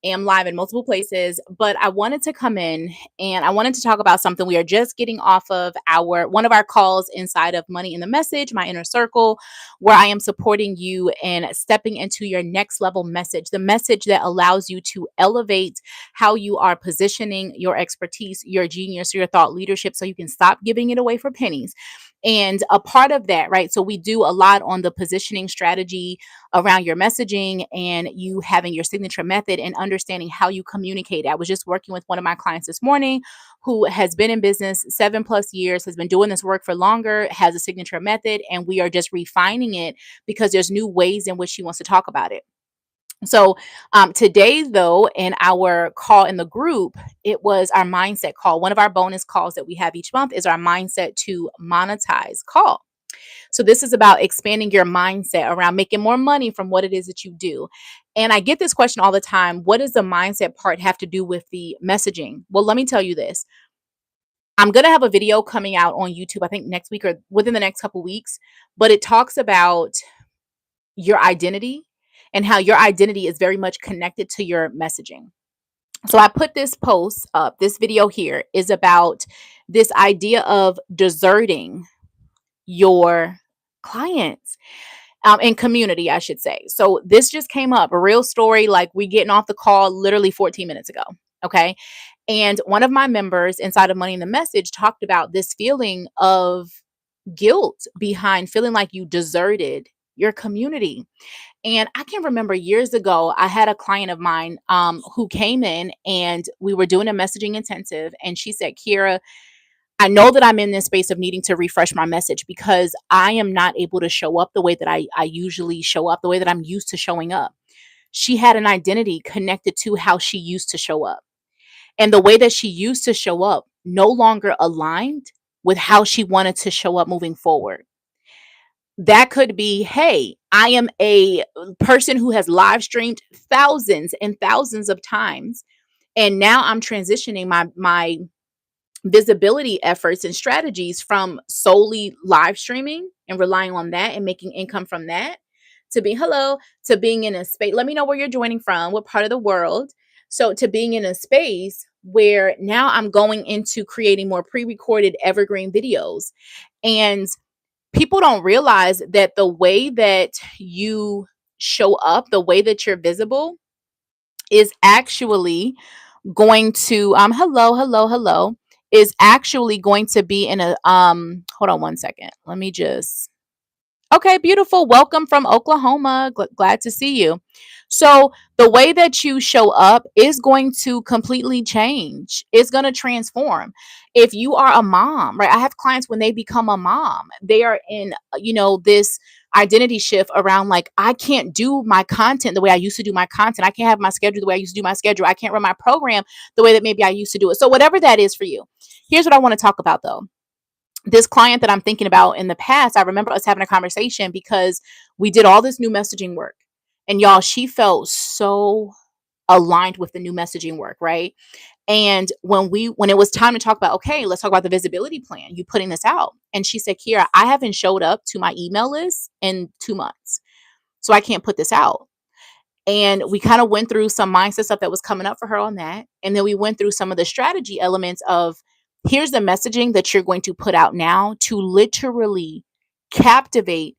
am live in multiple places, but I wanted to come in and I wanted to talk about something. We are just getting off of our one of our calls inside of Money in the Message, my inner circle, where I am supporting you in stepping into your next level message, the message that allows you to elevate how you are positioning your expertise, your genius, your thought leadership, so you can stop giving it away for pennies. And a part of that, right? So we do a lot on the positioning strategy around your messaging and you having your signature method and understanding how you communicate. I was just working with one of my clients this morning who has been in business 7+ years, has been doing this work for longer, has a signature method, and we are just refining it because there's new ways in which she wants to talk about it. So today, though, in our call in the group, it was our mindset call. One of our bonus calls that we have each month is our mindset to monetize call. So this is about expanding your mindset around making more money from what it is that you do. And I get this question all the time. What does the mindset part have to do with the messaging? Well, let me tell you this. I'm going to have a video coming out on YouTube, I think next week or within the next couple weeks, but it talks about your identity and how your identity is very much connected to your messaging. So I put this post up. This video here is about this idea of deserting your clients and community, I should say. So this just came up, a real story, like we getting off the call literally 14 minutes ago. Okay. And one of my members inside of Money in the Message talked about this feeling of guilt behind feeling like you deserted your community. And I can remember years ago, I had a client of mine who came in and we were doing a messaging intensive. And she said, Kiera, I know that I'm in this space of needing to refresh my message because I am not able to show up the way that I usually show up, the way that I'm used to showing up. She had an identity connected to how she used to show up. And the way that she used to show up no longer aligned with how she wanted to show up moving forward. That could be, hey, I am a person who has live streamed thousands and thousands of times. And now I'm transitioning my visibility efforts and strategies from solely live streaming and relying on that and making income from that to be hello to being in a space. Let me know where you're joining from, what part of the world. So to being in a space where now I'm going into creating more pre-recorded evergreen videos. And people don't realize that the way that you show up, the way that you're visible is actually going to hello is actually going to be in a hold on one second. Let me just Okay, beautiful. Welcome from Oklahoma. Glad to see you. So, the way that you show up is going to completely change. It's going to transform. If you are a mom, right? I have clients when they become a mom, they are in, this identity shift around like, I can't do my content the way I used to do my content. I can't have my schedule the way I used to do my schedule. I can't run my program the way that maybe I used to do it. So, whatever that is for you, here's what I want to talk about though. This client that I'm thinking about in the past, I remember us having a conversation because we did all this new messaging work. And y'all, she felt so aligned with the new messaging work, right? And when it was time to talk about, okay, let's talk about the visibility plan, you putting this out. And she said, Kiera, I haven't showed up to my email list in 2 months. So I can't put this out. And we kind of went through some mindset stuff that was coming up for her on that. And then we went through some of the strategy elements of here's the messaging that you're going to put out now to literally captivate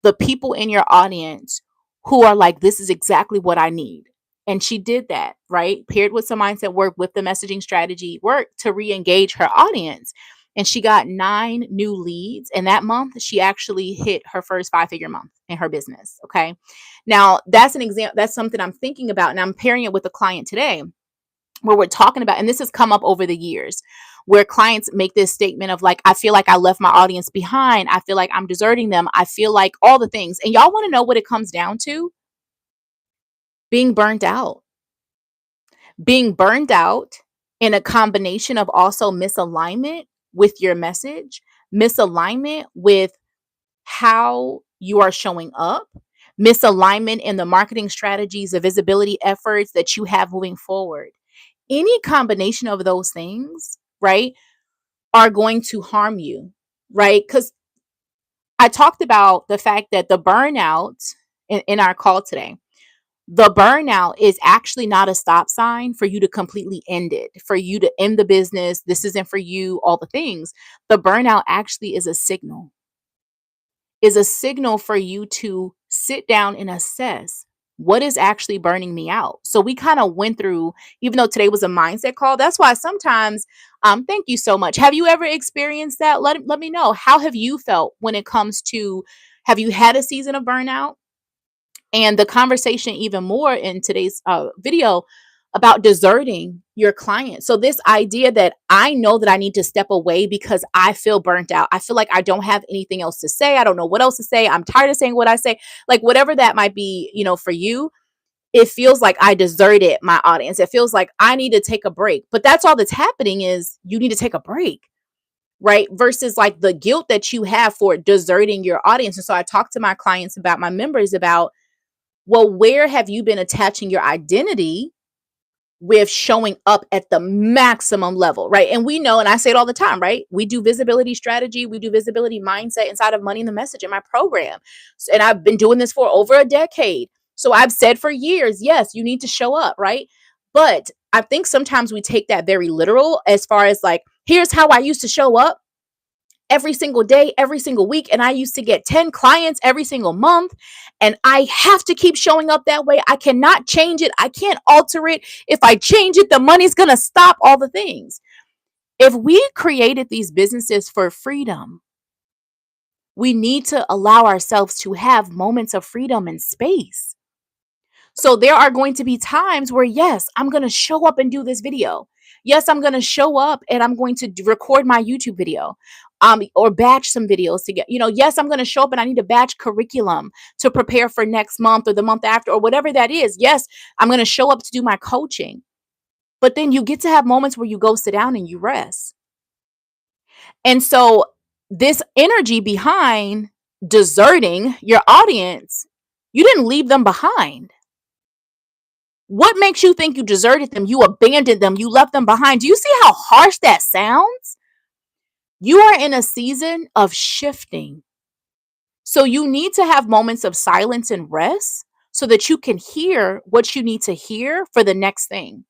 the people in your audience who are like, this is exactly what I need. And she did that, right? Paired with some mindset work with the messaging strategy work to re-engage her audience. And she got 9 new leads. And that month, she actually hit her first 5-figure month in her business. Okay. Now, that's an example. That's something I'm thinking about. And I'm pairing it with a client today where we're talking about, and this has come up over the years, where clients make this statement of like, I feel like I left my audience behind. I feel like I'm deserting them. I feel like all the things. And y'all want to know what it comes down to? Being burnt out. Being burned out in a combination of also misalignment with your message, misalignment with how you are showing up, misalignment in the marketing strategies, the visibility efforts that you have moving forward. Any combination of those things, right, are going to harm you, right? Because I talked about the fact that the burnout in our call today, The burnout is actually not a stop sign for you to completely end it, for you to end the business. This isn't for you, all the things. The burnout actually is a signal for you to sit down and assess what is actually burning me out. So we kind of went through, even though today was a mindset call, that's why sometimes, thank you so much. Have you ever experienced that? Let me know. How have you felt when it comes to, have you had a season of burnout? And the conversation even more in today's video about deserting your client. So this idea that I know that I need to step away because I feel burnt out. I feel like I don't have anything else to say. I don't know what else to say. I'm tired of saying what I say. Like whatever that might be, for you, it feels like I deserted my audience. It feels like I need to take a break. But that's all that's happening is you need to take a break, right? Versus like the guilt that you have for deserting your audience. And so I talk to my clients about, my members about, well, where have you been attaching your identity with showing up at the maximum level, right? And we know, and I say it all the time, right? We do visibility strategy, we do visibility mindset inside of Money in the Message in my program. And I've been doing this for over a decade. So I've said for years, yes, you need to show up, right? But I think sometimes we take that very literal as far as like, here's how I used to show up every single day, every single week. And I used to get 10 clients every single month. And I have to keep showing up that way. I cannot change it. I can't alter it. If I change it, the money's going to stop, all the things. If we created these businesses for freedom, we need to allow ourselves to have moments of freedom and space. So there are going to be times where, yes, I'm going to show up and do this video. Yes, I'm going to show up and I'm going to record my YouTube video, or batch some videos to get, yes, I'm going to show up and I need to batch curriculum to prepare for next month or the month after or whatever that is. Yes, I'm going to show up to do my coaching. But then you get to have moments where you go sit down and you rest. And so this energy behind deserting your audience, you didn't leave them behind. What makes you think you deserted them? You abandoned them. You left them behind. Do you see how harsh that sounds? You are in a season of shifting. So you need to have moments of silence and rest so that you can hear what you need to hear for the next thing.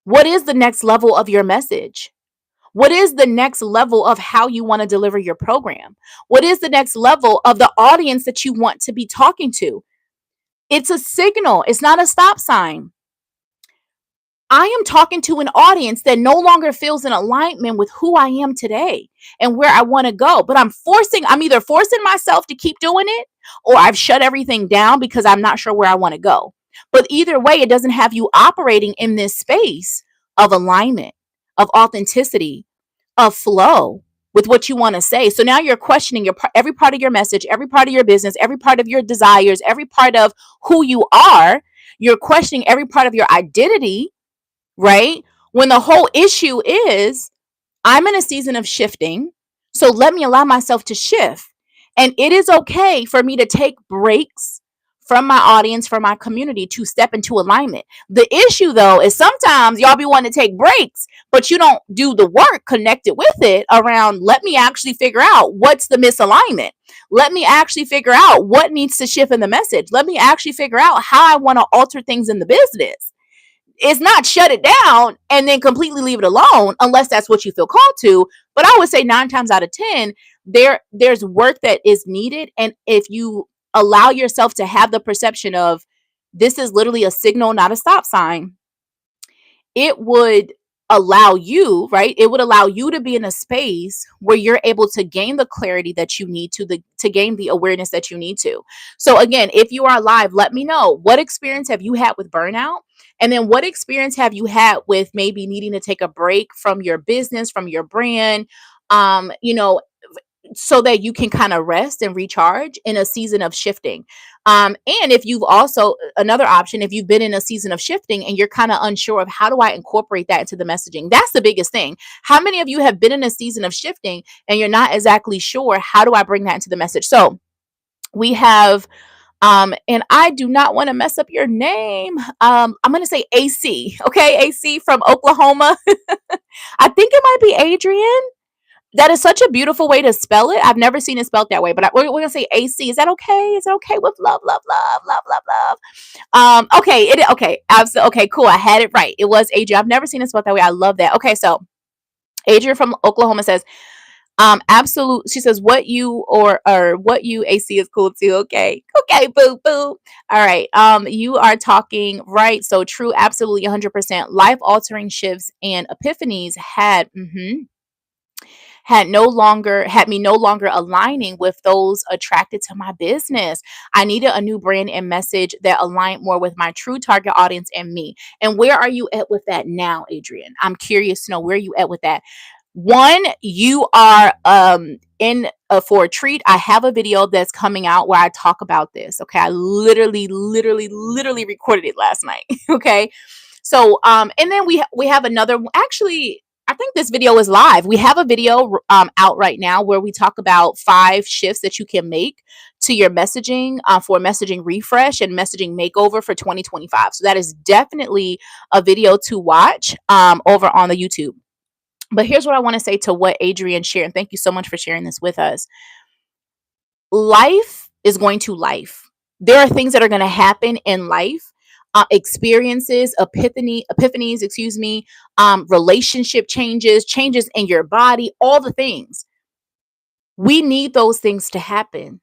What is the next level of your message? What is the next level of how you want to deliver your program? What is the next level of the audience that you want to be talking to? It's a signal. It's not a stop sign. I am talking to an audience that no longer feels in alignment with who I am today and where I want to go. But I'm either forcing myself to keep doing it, or I've shut everything down because I'm not sure where I want to go. But either way, it doesn't have you operating in this space of alignment, of authenticity, of flow with what you want to say. So now you're questioning every part of your message, every part of your business, every part of your desires, every part of who you are. You're questioning every part of your identity, right? When the whole issue is, I'm in a season of shifting, so let me allow myself to shift. And it is okay for me to take breaks from my audience, from my community, to step into alignment. The issue though is sometimes y'all be wanting to take breaks, but you don't do the work connected with it around, let me actually figure out what's the misalignment. Let me actually figure out what needs to shift in the message. Let me actually figure out how I want to alter things in the business. It's not shut it down and then completely leave it alone unless that's what you feel called to. But I would say 9 times out of 10, there's work that is needed. And if you allow yourself to have the perception of this is literally a signal, not a stop sign, it would allow you, right? It would allow you to be in a space where you're able to gain the clarity that you need to gain the awareness that you need to. So again, if you are live, let me know, what experience have you had with burnout? And then what experience have you had with maybe needing to take a break from your business, from your brand, so that you can kind of rest and recharge in a season of shifting. And if you've also, another option, if you've been in a season of shifting and you're kind of unsure of how do I incorporate that into the messaging, that's the biggest thing. How many of you have been in a season of shifting and you're not exactly sure, how do I bring that into the message? So we have, and I do not want to mess up your name. I'm going to say AC. Okay. AC from Oklahoma. I think it might be Adrian. That is such a beautiful way to spell it. I've never seen it spelled that way, but we're gonna say AC. Is that okay? Is it okay with love, love, love, love, love, love? Okay, okay, absolutely. Okay, cool. I had it right. It was Adrian. I've never seen it spelled that way. I love that. Okay, so Adrian from Oklahoma says, absolute. She says, what you or what you AC is cool too. Okay, okay, boo boo. All right. You are talking right. So true. Absolutely, 100%. Life altering shifts and epiphanies had me no longer aligning with those attracted to my business. I needed a new brand and message that aligned more with my true target audience and me. And where are you at with that now, Adrian? I'm curious to know where you at with that. One, you are in for a treat. I have a video that's coming out where I talk about this. Okay, I literally recorded it last night. Okay, so and then we have another. Actually, I think this video is live. We have a video out right now where we talk about 5 shifts that you can make to your messaging for messaging refresh and messaging makeover for 2025. So that is definitely a video to watch over on the YouTube. But here's what I want to say to what Adrian shared. And thank you so much for sharing this with us. Life is going to life. There are things that are going to happen in life, experiences, epiphanies, excuse me, relationship changes in your body, all the things. We need those things to happen.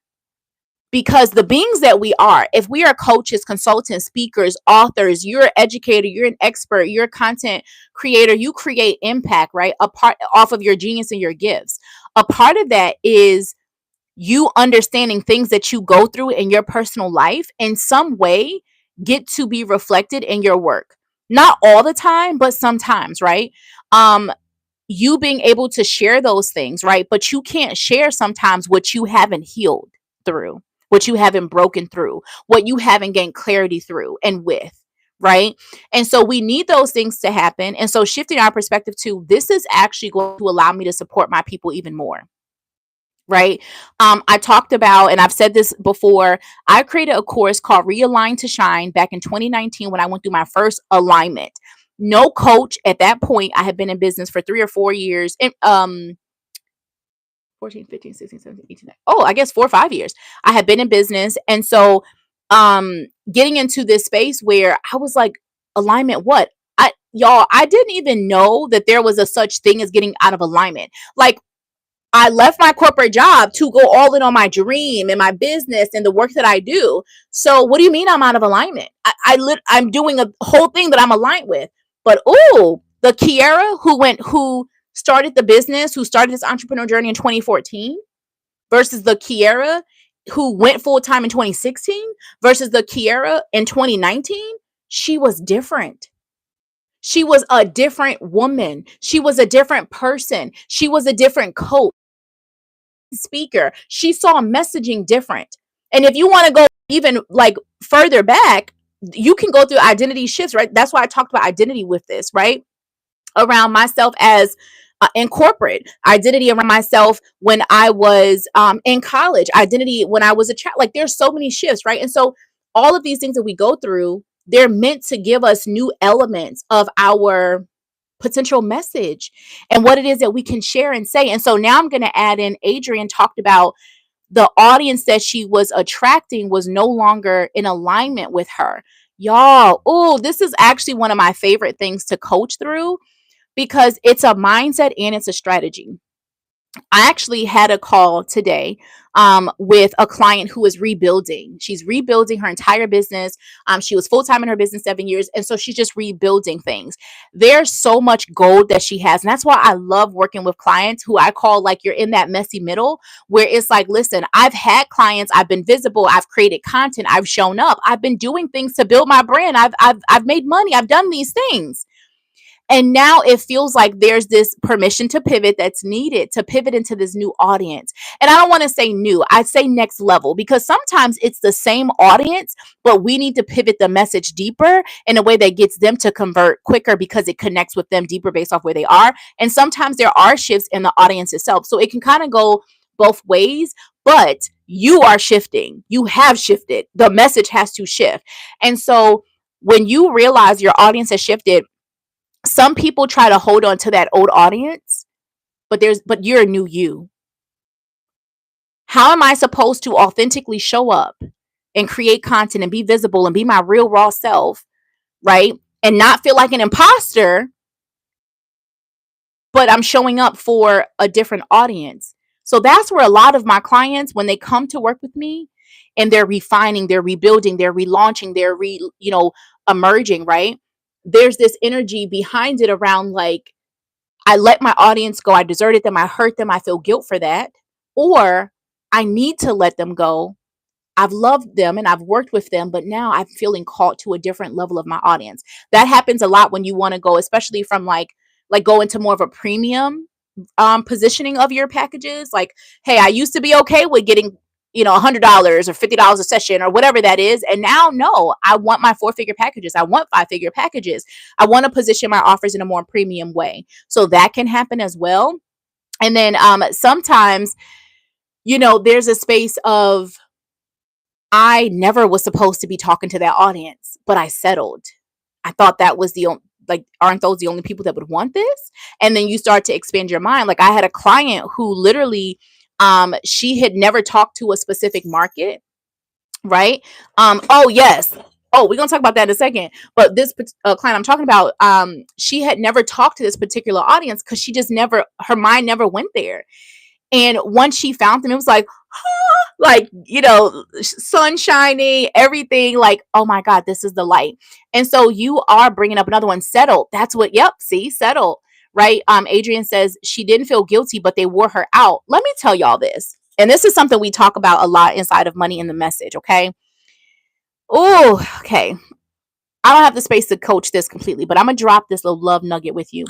Because the beings that we are, if we are coaches, consultants, speakers, authors, you're an educator, you're an expert, you're a content creator, you create impact, right? A part off of your genius and your gifts. A part of that is you understanding things that you go through in your personal life in some way get to be reflected in your work. Not all the time, but sometimes, right? You being able to share those things, right? But you can't share sometimes what you haven't healed through, what you haven't broken through, what you haven't gained clarity through and with, right? And so we need those things to happen. And so shifting our perspective to this is actually going to allow me to support my people even more. Right. I talked about, and I've said this before, I created a course called Realign to Shine back in 2019 when I went through my first alignment. No coach at that point. I had been in business for 3 or 4 years. And 14, 15, 16, 17, 18. Oh, I guess 4 or 5 years. I had been in business. And so getting into this space where I was like, alignment, what? I didn't even know that there was a such thing as getting out of alignment. Like, I left my corporate job to go all in on my dream and my business and the work that I do. So what do you mean I'm out of alignment? I'm doing a whole thing that I'm aligned with. But the Kiara who started the business, who started this entrepreneur journey in 2014 versus the Kiara who went full time in 2016 versus the Kiara in 2019, she was different. She was a different woman. She was a different person. She was a different coach, speaker. She saw messaging different. And if you want to go even like further back, you can go through identity shifts, right? That's why I talked about identity with this, right? Around myself as in corporate, identity around myself when I was in college, identity when I was a child. Like there's so many shifts, right? And so all of these things that we go through, they're meant to give us new elements of our potential message and what it is that we can share and say. And so now I'm going to add in, Adrian talked about the audience that she was attracting was no longer in alignment with her. Y'all, this is actually one of my favorite things to coach through because it's a mindset and it's a strategy. I actually had a call today with a client who is rebuilding. She's rebuilding her entire business. She was full-time in her business 7 years. And so she's just rebuilding things. There's so much gold that she has. And that's why I love working with clients who I call like you're in that messy middle where it's like, listen, I've had clients, I've been visible, I've created content, I've shown up, I've been doing things to build my brand. I've made money, I've done these things. And now it feels like there's this permission to pivot that's needed to pivot into this new audience. And I don't want to say new, I'd say next level, because sometimes it's the same audience, but we need to pivot the message deeper in a way that gets them to convert quicker because it connects with them deeper based off where they are. And sometimes there are shifts in the audience itself. So it can kind of go both ways, but you are shifting. You have shifted. The message has to shift. And so when you realize your audience has shifted, some people try to hold on to that old audience, but you're a new you. How am I supposed to authentically show up and create content and be visible and be my real raw self, right? And not feel like an imposter, but I'm showing up for a different audience. So that's where a lot of my clients, when they come to work with me and they're refining, they're rebuilding, they're relaunching, they're emerging, right? There's this energy behind it around like, I let my audience go, I deserted them, I hurt them, I feel guilt for that. Or I need to let them go. I've loved them and I've worked with them, but now I'm feeling called to a different level of my audience. That happens a lot when you want to go, especially from like go into more of a premium positioning of your packages. Like, hey, I used to be okay with getting $100 or $50 a session or whatever that is, and now no, I want my 4-figure packages, I want 5-figure packages, I want to position my offers in a more premium way. So that can happen as well. And then sometimes there's a space of, I never was supposed to be talking to that audience, but I settled. I thought that was aren't those the only people that would want this? And then you start to expand your mind. Like, I had a client who literally, she had never talked to a specific market, right? Oh yes. Oh, we're gonna talk about that in a second. But this client I'm talking about, she had never talked to this particular audience because she just never, her mind never went there. And once she found them, it was like, like, sun shining, everything, like, oh my God, this is the light. And so you are bringing up another one, settle. That's what, yep, see, settle, right? Adrian says she didn't feel guilty, but they wore her out. Let me tell y'all this. And this is something we talk about a lot inside of Money in the Message, okay? Oh, okay. I don't have the space to coach this completely, but I'm going to drop this little love nugget with you.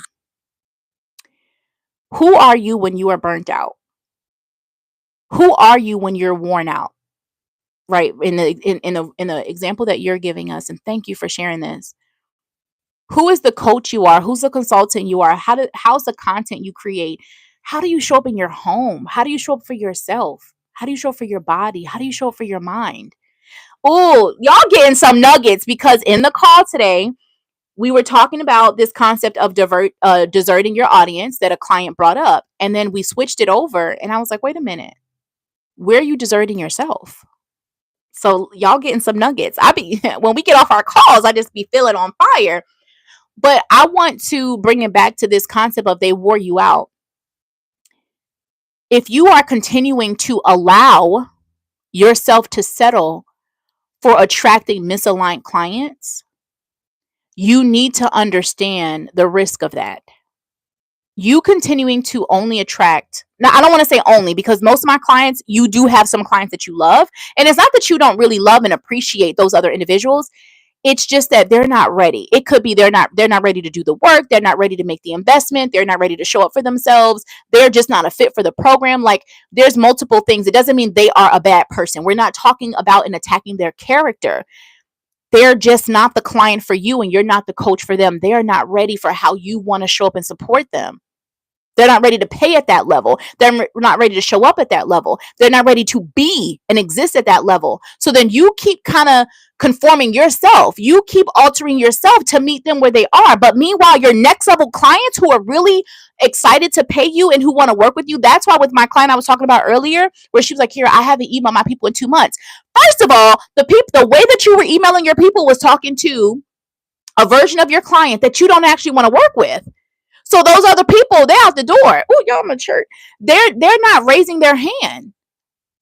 Who are you when you are burnt out? Who are you when you're worn out? Right? In the example that you're giving us, and thank you for sharing this. Who is the coach you are? Who's the consultant you are? How's the content you create? How do you show up in your home? How do you show up for yourself? How do you show up for your body? How do you show up for your mind? Oh, y'all getting some nuggets, because in the call today, we were talking about this concept of deserting your audience that a client brought up. And then we switched it over and I was like, wait a minute, where are you deserting yourself? So y'all getting some nuggets. When we get off our calls, I just be feeling on fire. But I want to bring it back to this concept of they wore you out. If you are continuing to allow yourself to settle for attracting misaligned clients, you need to understand the risk of that. You continuing to only attract, now I don't want to say only, because most of my clients, you do have some clients that you love. And it's not that you don't really love and appreciate those other individuals. It's just that they're not ready. It could be they're not ready to do the work. They're not ready to make the investment. They're not ready to show up for themselves. They're just not a fit for the program. Like, there's multiple things. It doesn't mean they are a bad person. We're not talking about and attacking their character. They're just not the client for you, and you're not the coach for them. They are not ready for how you want to show up and support them. They're not ready to pay at that level. They're not ready to show up at that level. They're not ready to be and exist at that level. So then you keep kind of conforming yourself. You keep altering yourself to meet them where they are. But meanwhile, your next level clients who are really excited to pay you and who want to work with you. That's why with my client I was talking about earlier, where she was like, here, I haven't emailed my people in 2 months. First of all, the way that you were emailing your people was talking to a version of your client that you don't actually want to work with. So those other people, they're out the door. Oh, y'all mature. They're not raising their hand.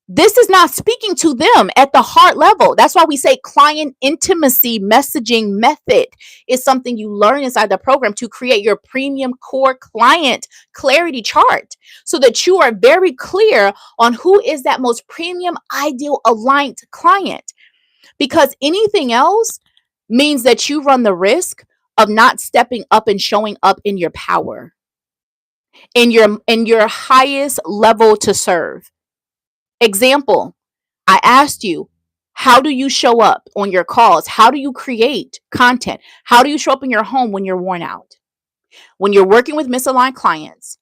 This is not speaking to them at the heart level. That's why we say client intimacy messaging method is something you learn inside the program to create your premium core client clarity chart, so that you are very clear on who is that most premium, ideal, aligned client. Because anything else means that you run the risk of not stepping up and showing up in your power, in your highest level to serve. Example, I asked you, how do you show up on your calls? How do you create content? How do you show up in your home when you're worn out? When you're working with misaligned clients,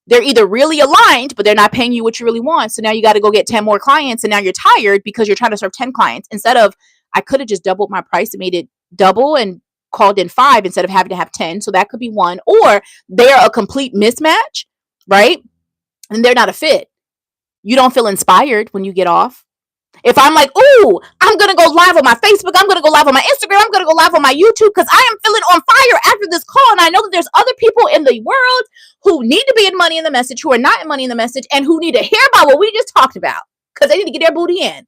they're either really aligned, but they're not paying you what you really want. So now you got to go get 10 more clients, and now you're tired because you're trying to serve 10 clients instead of, I could have just doubled my price and made it double and called in 5 instead of having to have 10. So that could be one. Or they're a complete mismatch. right? And they're not a fit. You don't feel inspired when you get off. If I'm like, ooh, I'm going to go live on my Facebook, I'm going to go live on my Instagram, I'm going to go live on my YouTube because I am feeling on fire after this call. And I know that there's other people in the world who need to be in Money in the Message, who are not in Money in the Message, and who need to hear about what we just talked about because they need to get their booty in.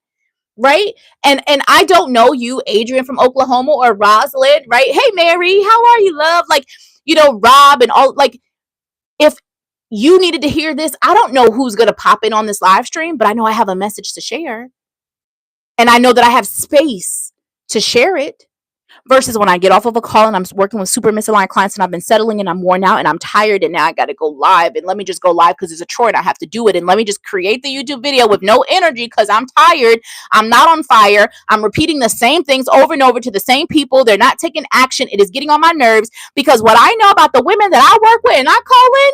Right. And I don't know you, Adrian from Oklahoma, or Rosalind, right? Hey, Mary, how are you, love? Like, Rob and all. Like, if you needed to hear this, I don't know who's going to pop in on this live stream, but I know I have a message to share. And I know that I have space to share it. Versus when I get off of a call and I'm working with super misaligned clients and I've been settling and I'm worn out and I'm tired and now I got to go live, and let me just go live because it's a chore and I have to do it, and let me just create the YouTube video with no energy because I'm tired, I'm not on fire, I'm repeating the same things over and over to the same people, they're not taking action, it is getting on my nerves. Because what I know about the women that I work with and I call in,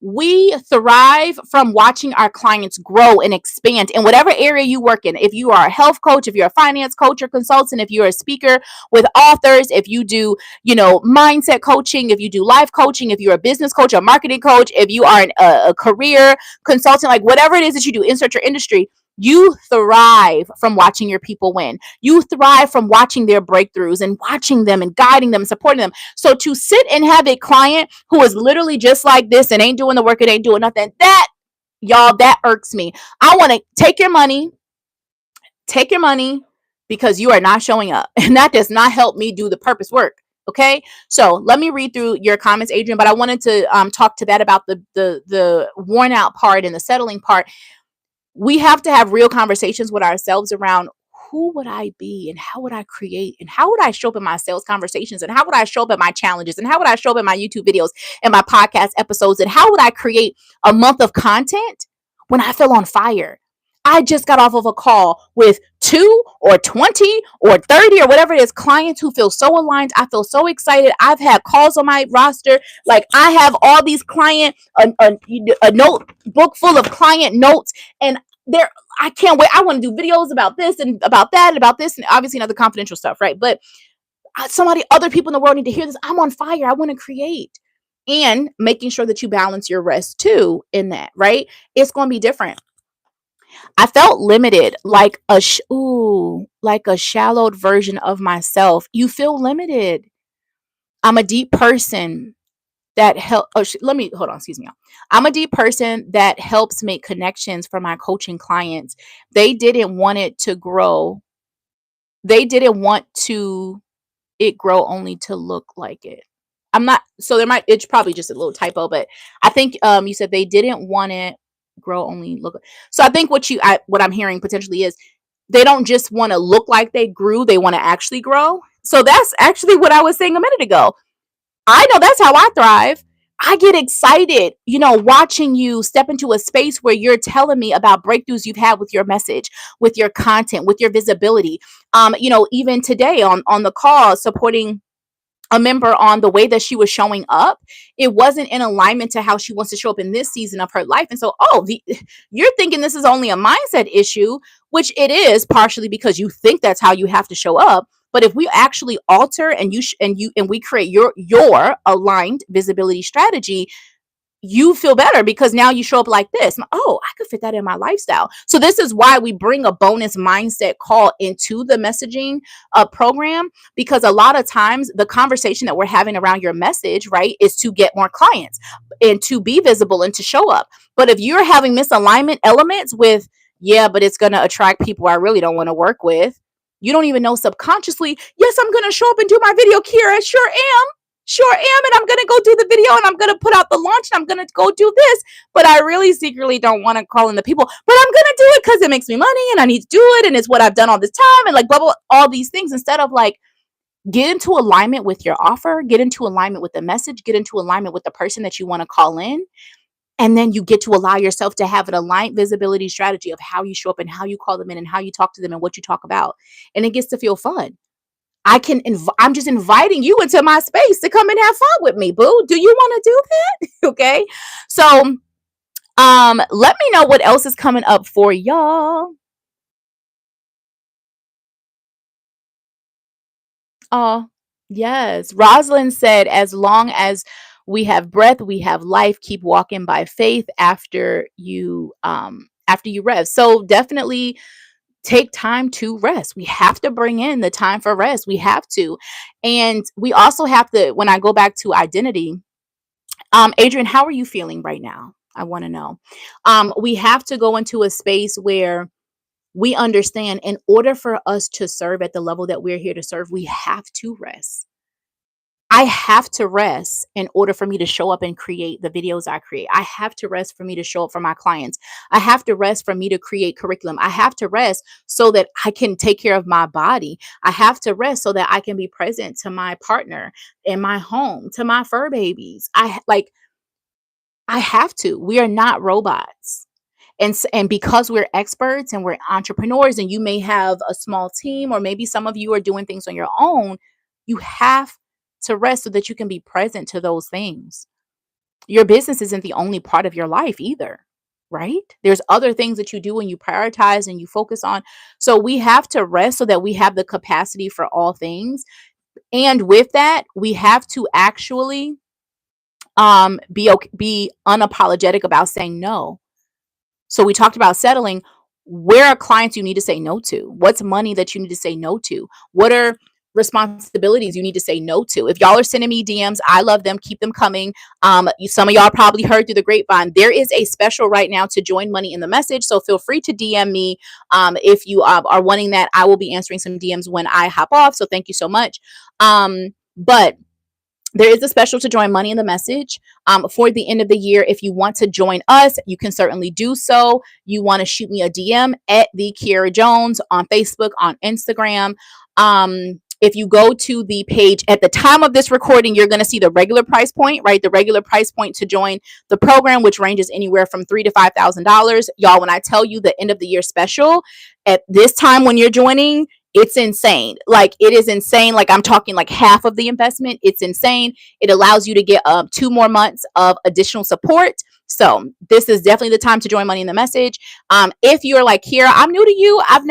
we thrive from watching our clients grow and expand in whatever area you work in. If you are a health coach, if you're a finance coach or consultant, if you're a speaker with authors, if you do, mindset coaching, if you do life coaching, if you're a business coach or marketing coach, if you are a career consultant, like whatever it is that you do, insert your industry, you thrive from watching your people win. You thrive from watching their breakthroughs and watching them and guiding them and supporting them. So to sit and have a client who is literally just like this and ain't doing the work, it ain't doing nothing, that, y'all, that irks me. I want to take your money because you are not showing up. And that does not help me do the purpose work. Okay, so let me read through your comments, Adrian. But I wanted to talk to that about the worn out part and the settling part. We have to have real conversations with ourselves around who would I be and how would I create and how would I show up in my sales conversations and how would I show up at my challenges and how would I show up in my YouTube videos and my podcast episodes and how would I create a month of content when I feel on fire. I just got off of a call with 2 or 20 or 30 or whatever it is, clients who feel so aligned. I feel so excited. I've had calls on my roster. Like, I have all these a notebook full of client notes, and I can't wait. I want to do videos about this and about that and about this, and obviously another confidential stuff, right? But other people in the world need to hear this. I'm on fire. I want to create. And making sure that you balance your rest too in that, right? It's going to be different. I felt limited, like a shallowed version of myself. You feel limited. I'm a deep person that help. Let me hold on. Excuse me. I'm a deep person that helps make connections for my coaching clients. They didn't want it to grow. They didn't want it grow only to look like it. I'm not. So it's probably just a little typo, but I think you said they didn't want it grow only look. So I think what I'm hearing potentially is they don't just want to look like they grew, they want to actually grow. So that's actually what I was saying a minute ago. I know that's how I thrive. I get excited, watching you step into a space where you're telling me about breakthroughs you've had with your message, with your content, with your visibility. Even today on the call, supporting a member on the way that she was showing up, it wasn't in alignment to how she wants to show up in this season of her life. And so, you're thinking this is only a mindset issue, which it is partially because you think that's how you have to show up. But if we actually alter and we create your aligned visibility strategy, you feel better because now you show up like this. Oh, I could fit that in my lifestyle. So this is why we bring a bonus mindset call into the messaging program, because a lot of times the conversation that we're having around your message, right, is to get more clients and to be visible and to show up. But if you're having misalignment elements with, yeah, but it's going to attract people I really don't want to work with, you don't even know subconsciously, yes, I'm going to show up and do my video, Kira. Sure am, and I'm going to go do the video, and I'm going to put out the launch, and I'm going to go do this, but I really secretly don't want to call in the people, but I'm going to do it because it makes me money, and I need to do it, and it's what I've done all this time, and like blah, blah, all these things, instead of like, get into alignment with your offer, get into alignment with the message, get into alignment with the person that you want to call in, and then you get to allow yourself to have an aligned visibility strategy of how you show up and how you call them in and how you talk to them and what you talk about, and it gets to feel fun. I'm just inviting you into my space to come and have fun with me, boo. Do you want to do that? Okay. So, let me know what else is coming up for y'all. Oh, yes. Rosalind said, as long as We have breath, we have life. Keep walking by faith after you rest. So definitely take time to rest. We have to bring in the time for rest. We have to. And we also have to, when I go back to identity, Adrian, how are you feeling right now? I want to know. We have to go into a space where we understand in order for us to serve at the level that we're here to serve, we have to rest. I have to rest in order for me to show up and create the videos I create. I have to rest for me to show up for my clients. I have to rest for me to create curriculum. I have to rest so that I can take care of my body. I have to rest so that I can be present to my partner in my home, to my fur babies. I have to. We are not robots. And because we're experts and we're entrepreneurs, and you may have a small team, or maybe some of you are doing things on your own, you have to rest so that you can be present to those things. Your business isn't the only part of your life either, right? There's other things that you do and you prioritize and you focus on. So we have to rest so that we have the capacity for all things. And with that, we have to actually be unapologetic about saying no. So we talked about settling. Where are clients you need to say no to? What's money that you need to say no to? What are responsibilities you need to say no to? If y'all are sending me DMs, I love them. Keep them coming. Some of y'all probably heard through the grapevine, there is a special right now to join Money in the Message. So feel free to DM me if you are wanting that. I will be answering some DMs when I hop off. So thank you so much. But there is a special to join Money in the Message for the end of the year. If you want to join us, you can certainly do so. You want to shoot me a DM at the Kiara Jones on Facebook, on Instagram. If you go to the page at the time of this recording, you're going to see the regular price point, right? The regular price point to join the program, which ranges anywhere from $3,000 to $5,000. Y'all, when I tell you the end of the year special, at this time when you're joining, it's insane. Like, it is insane. Like, I'm talking like half of the investment. It's insane. It allows you to get 2 more months of additional support. So this is definitely the time to join Money in the Message. If you're like, here, I'm new to you, I'm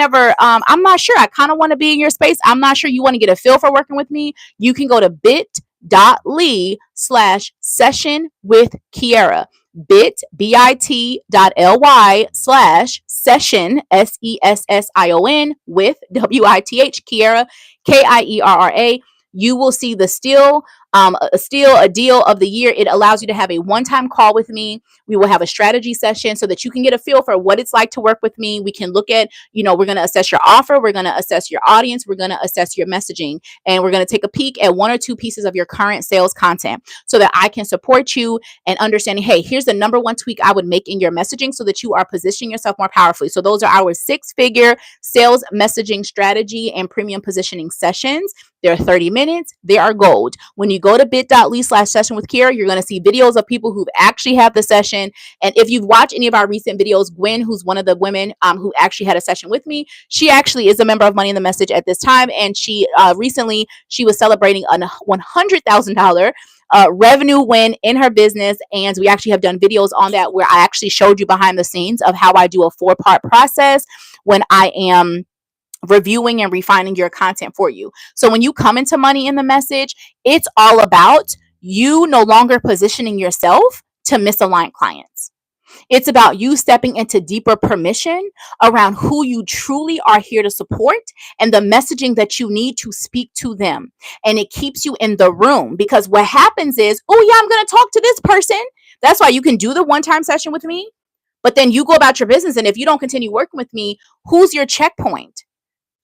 not sure, I kind of want to be in your space, I'm not sure you want to get a feel for working with me, you can go to bit.ly/session with Kiara. bit.ly/session SESSION with WITH Kiara KIERRA. You will see the a deal of the year. It allows you to have a one-time call with me. We will have a strategy session so that you can get a feel for what it's like to work with me. We can look at, we're going to assess your offer. We're going to assess your audience. We're going to assess your messaging. And we're going to take a peek at 1 or 2 pieces of your current sales content so that I can support you and understanding, hey, here's the number 1 tweak I would make in your messaging so that you are positioning yourself more powerfully. So those are our 6-figure sales messaging strategy and premium positioning sessions. They're 30 minutes. They are gold. When you go to bit.ly/session with Kiara, you're going to see videos of people who've actually had the session. And if you've watched any of our recent videos, Gwen, who's one of the women who actually had a session with me, she actually is a member of Money in the Message at this time. And she recently, she was celebrating a $100,000 revenue win in her business. And we actually have done videos on that where I actually showed you behind the scenes of how I do a 4-part process when I am reviewing and refining your content for you. So when you come into Money in the Message, it's all about you no longer positioning yourself to misaligned clients. It's about you stepping into deeper permission around who you truly are here to support and the messaging that you need to speak to them. And it keeps you in the room, because what happens is, oh yeah, I'm going to talk to this person. That's why you can do the one-time session with me, but then you go about your business. And if you don't continue working with me, who's your checkpoint?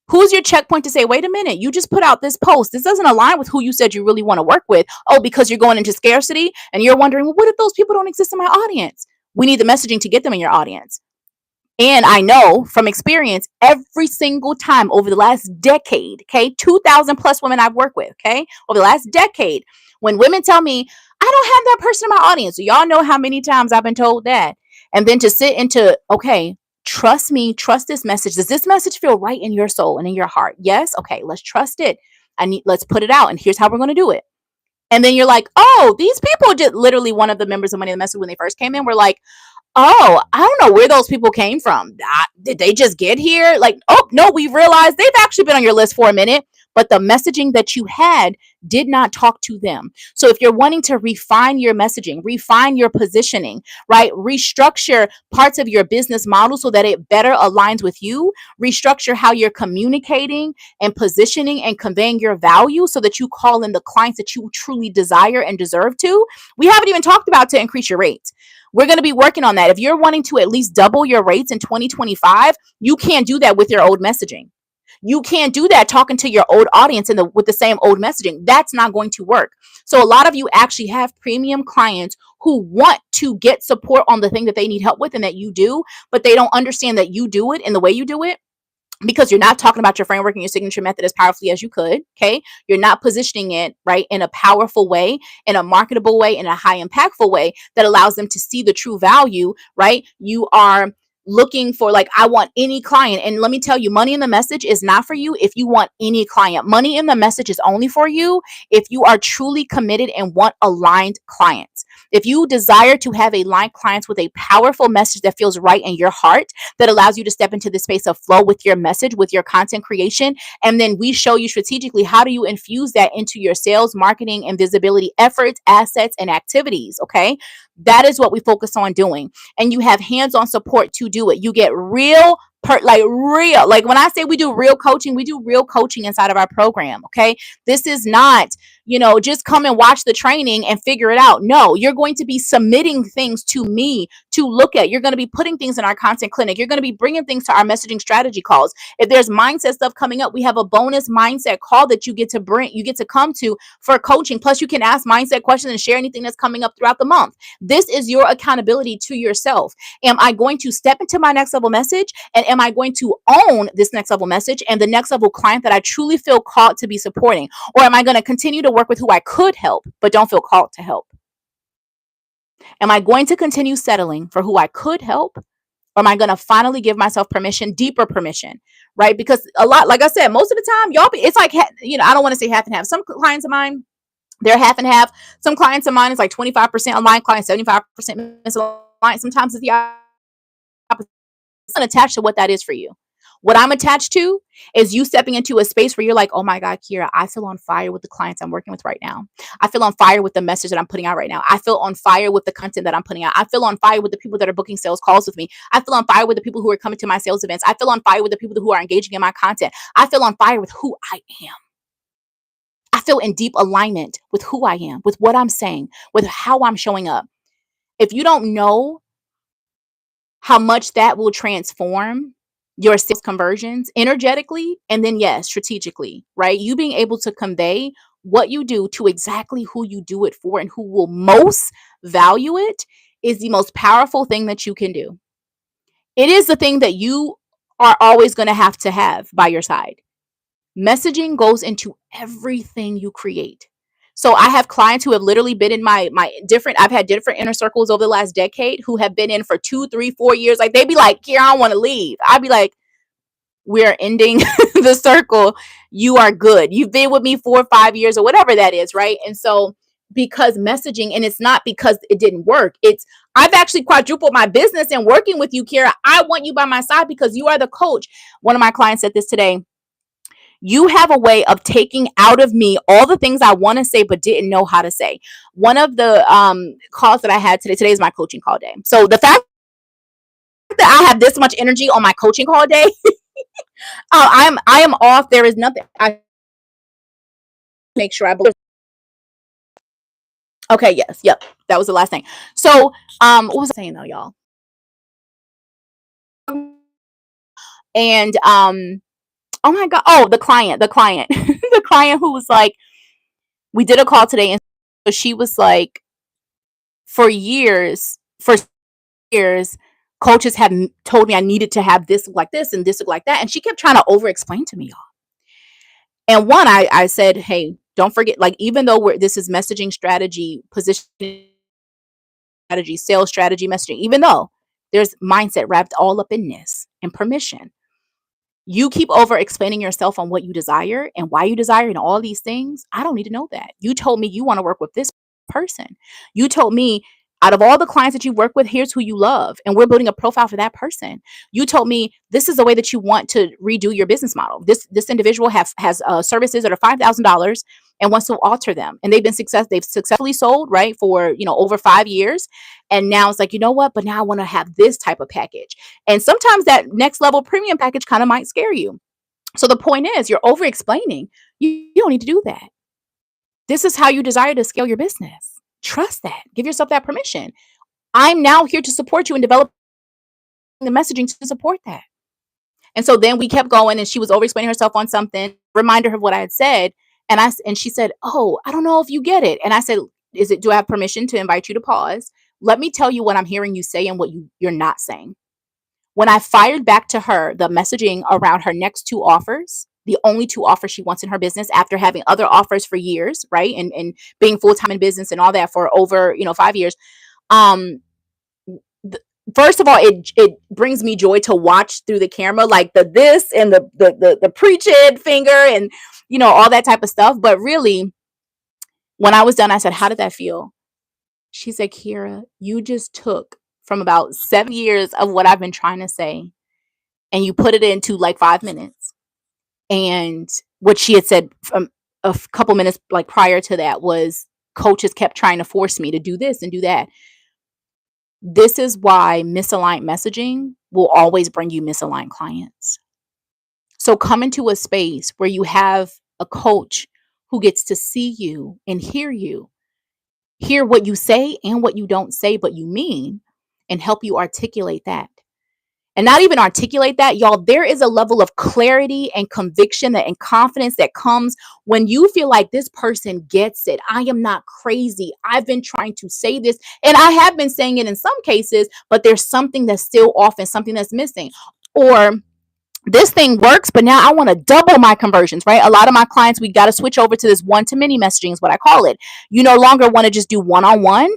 Who's your checkpoint to say, wait a minute, you just put out this post. This doesn't align with who you said you really want to work with. Oh, because you're going into scarcity and you're wondering, well, what if those people don't exist in my audience? We need the messaging to get them in your audience. And I know from experience, every single time over the last decade, 2,000 plus women I've worked with, over the last decade, when women tell me, I don't have that person in my audience. So y'all know how many times I've been told that. And then to sit into, okay, trust me, trust this message. Does this message feel right in your soul and in your heart? Yes. Okay, let's trust it. Let's put it out. And here's how we're going to do it. And then you're like, oh, these people just literally, one of the members of Money in the Message, when they first came in, were like, oh, I don't know where those people came from. Did they just get here? Like, oh, no, we realized they've actually been on your list for a minute, but the messaging that you had did not talk to them. So if you're wanting to refine your messaging, refine your positioning, right? Restructure parts of your business model so that it better aligns with you. Restructure how you're communicating and positioning and conveying your value so that you call in the clients that you truly desire and deserve to. We haven't even talked about to increase your rates. We're going to be working on that. If you're wanting to at least double your rates in 2025, you can't do that with your old messaging. You can't do that talking to your old audience with the same old messaging. That's not going to work. So a lot of you actually have premium clients who want to get support on the thing that they need help with and that you do, but they don't understand that you do it in the way you do it because you're not talking about your framework and your signature method as powerfully as you could. Okay. You're not positioning it right in a powerful way, in a marketable way, in a high impactful way that allows them to see the true value, right? You are looking for like, I want any client. And let me tell you, money in the message is not for you if you want any client. Money in the message is only for you if you are truly committed and want aligned clients. If you desire to have aligned clients with a powerful message that feels right in your heart, that allows you to step into the space of flow with your message, with your content creation, and then we show you strategically how do you infuse that into your sales, marketing, and visibility efforts, assets, and activities. Okay. That is what we focus on doing. And you have hands-on support to do it. You get real like when I say we do real coaching, we do real coaching inside of our program. Okay. This is not, just come and watch the training and figure it out. No, you're going to be submitting things to me to look at. You're going to be putting things in our content clinic. You're going to be bringing things to our messaging strategy calls. If there's mindset stuff coming up, we have a bonus mindset call that you get to come to for coaching. Plus you can ask mindset questions and share anything that's coming up throughout the month. This is your accountability to yourself. Am I going to step into my next level message? And am I going to own this next level message and the next level client that I truly feel called to be supporting? Or am I going to continue to work with who I could help, but don't feel called to help? Am I going to continue settling for who I could help? Or am I going to finally give myself permission, deeper permission, right? Because a lot, like I said, most of the time, it's like, I don't want to say half and half. Some clients of mine, they're half and half. Some clients of mine is like 25% online clients, 75% misaligned. Sometimes it's the opposite. I'm attached to what that is for you. What I'm attached to is you stepping into a space where you're like, oh my God, Kiera, I feel on fire with the clients I'm working with right now. I feel on fire with the message that I'm putting out right now. I feel on fire with the content that I'm putting out. I feel on fire with the people that are booking sales calls with me. I feel on fire with the people who are coming to my sales events. I feel on fire with the people who are engaging in my content. I feel on fire with who I am. I feel in deep alignment with who I am, with what I'm saying, with how I'm showing up. If you don't know how much that will transform your sales conversions energetically and then yes, strategically, right? You being able to convey what you do to exactly who you do it for and who will most value it is the most powerful thing that you can do. It is the thing that you are always going to have by your side. Messaging goes into everything you create. So I have clients who have literally been in my I've had different inner circles over the last decade who have been in for 2, 3, 4 years. Like they be like, Kiera, I don't want to leave. I'd be like, we're ending the circle. You are good. You've been with me 4 or 5 years or whatever that is. Right. And so because messaging, and it's not because it didn't work. I've actually quadrupled my business and working with you, Kiera. I want you by my side because you are the coach. One of my clients said this today. You have a way of taking out of me all the things I want to say but didn't know how to say. One of the calls that I had today is my coaching call day. So the fact that I have this much energy on my coaching call day, I am off. There is nothing. I make sure I believe. Okay, yes, yep. That was the last thing. So what was I saying though, y'all? And oh my God. Oh, the client, the client who was like, we did a call today. And so she was like, for years, coaches have told me I needed to have this look like this and this look like that. And she kept trying to over explain to me, y'all. And one, I said, hey, don't forget, like, even though this is messaging strategy, positioning strategy, sales strategy, messaging, even though there's mindset wrapped all up in this and permission. You keep over explaining yourself on what you desire and why you desire and all these things. I don't need to know that. You told me you want to work with this person. You told me Out of all the clients that you work with, here's who you love. And we're building a profile for that person. You told me this is the way that you want to redo your business model. This individual has services that are $5,000 and wants to alter them. And they've successfully sold, right, for, over 5 years. And now it's like, you know what? But now I want to have this type of package. And sometimes that next level premium package kind of might scare you. So the point is, you're over explaining. You don't need to do that. This is how you desire to scale your business. Trust that. Give yourself that permission. I'm now here to support you in developing the messaging to support that. And so then we kept going, and she was over explaining herself on something, reminder of what I had said. And she said, "Oh, I don't know if you get it." And I said, do I have permission to invite you to pause? Let me tell you what I'm hearing you say and what you're not saying. When I fired back to her the messaging around her next 2 offers, the only 2 offers she wants in her business after having other offers for years, right? And being full-time in business and all that for over, 5 years. First of all, it brings me joy to watch through the camera, like the this and the preach it finger and, all that type of stuff. But really, when I was done, I said, "How did that feel?" She said, "Kira, you just took from about 7 years of what I've been trying to say, and you put it into like 5 minutes." And what she had said from a couple minutes like prior to that was, coaches kept trying to force me to do this and do that. This is why misaligned messaging will always bring you misaligned clients. So come into a space where you have a coach who gets to see you and hear what you say and what you don't say, but you mean, and help you articulate that. And not even articulate that, y'all, there is a level of clarity and conviction and confidence that comes when you feel like this person gets it. I am not crazy. I've been trying to say this, and I have been saying it in some cases, but there's something that's still off and something that's missing. Or this thing works, but now I want to double my conversions, right? A lot of my clients, we got to switch over to this one-to-many messaging is what I call it. You no longer want to just do one-on-one,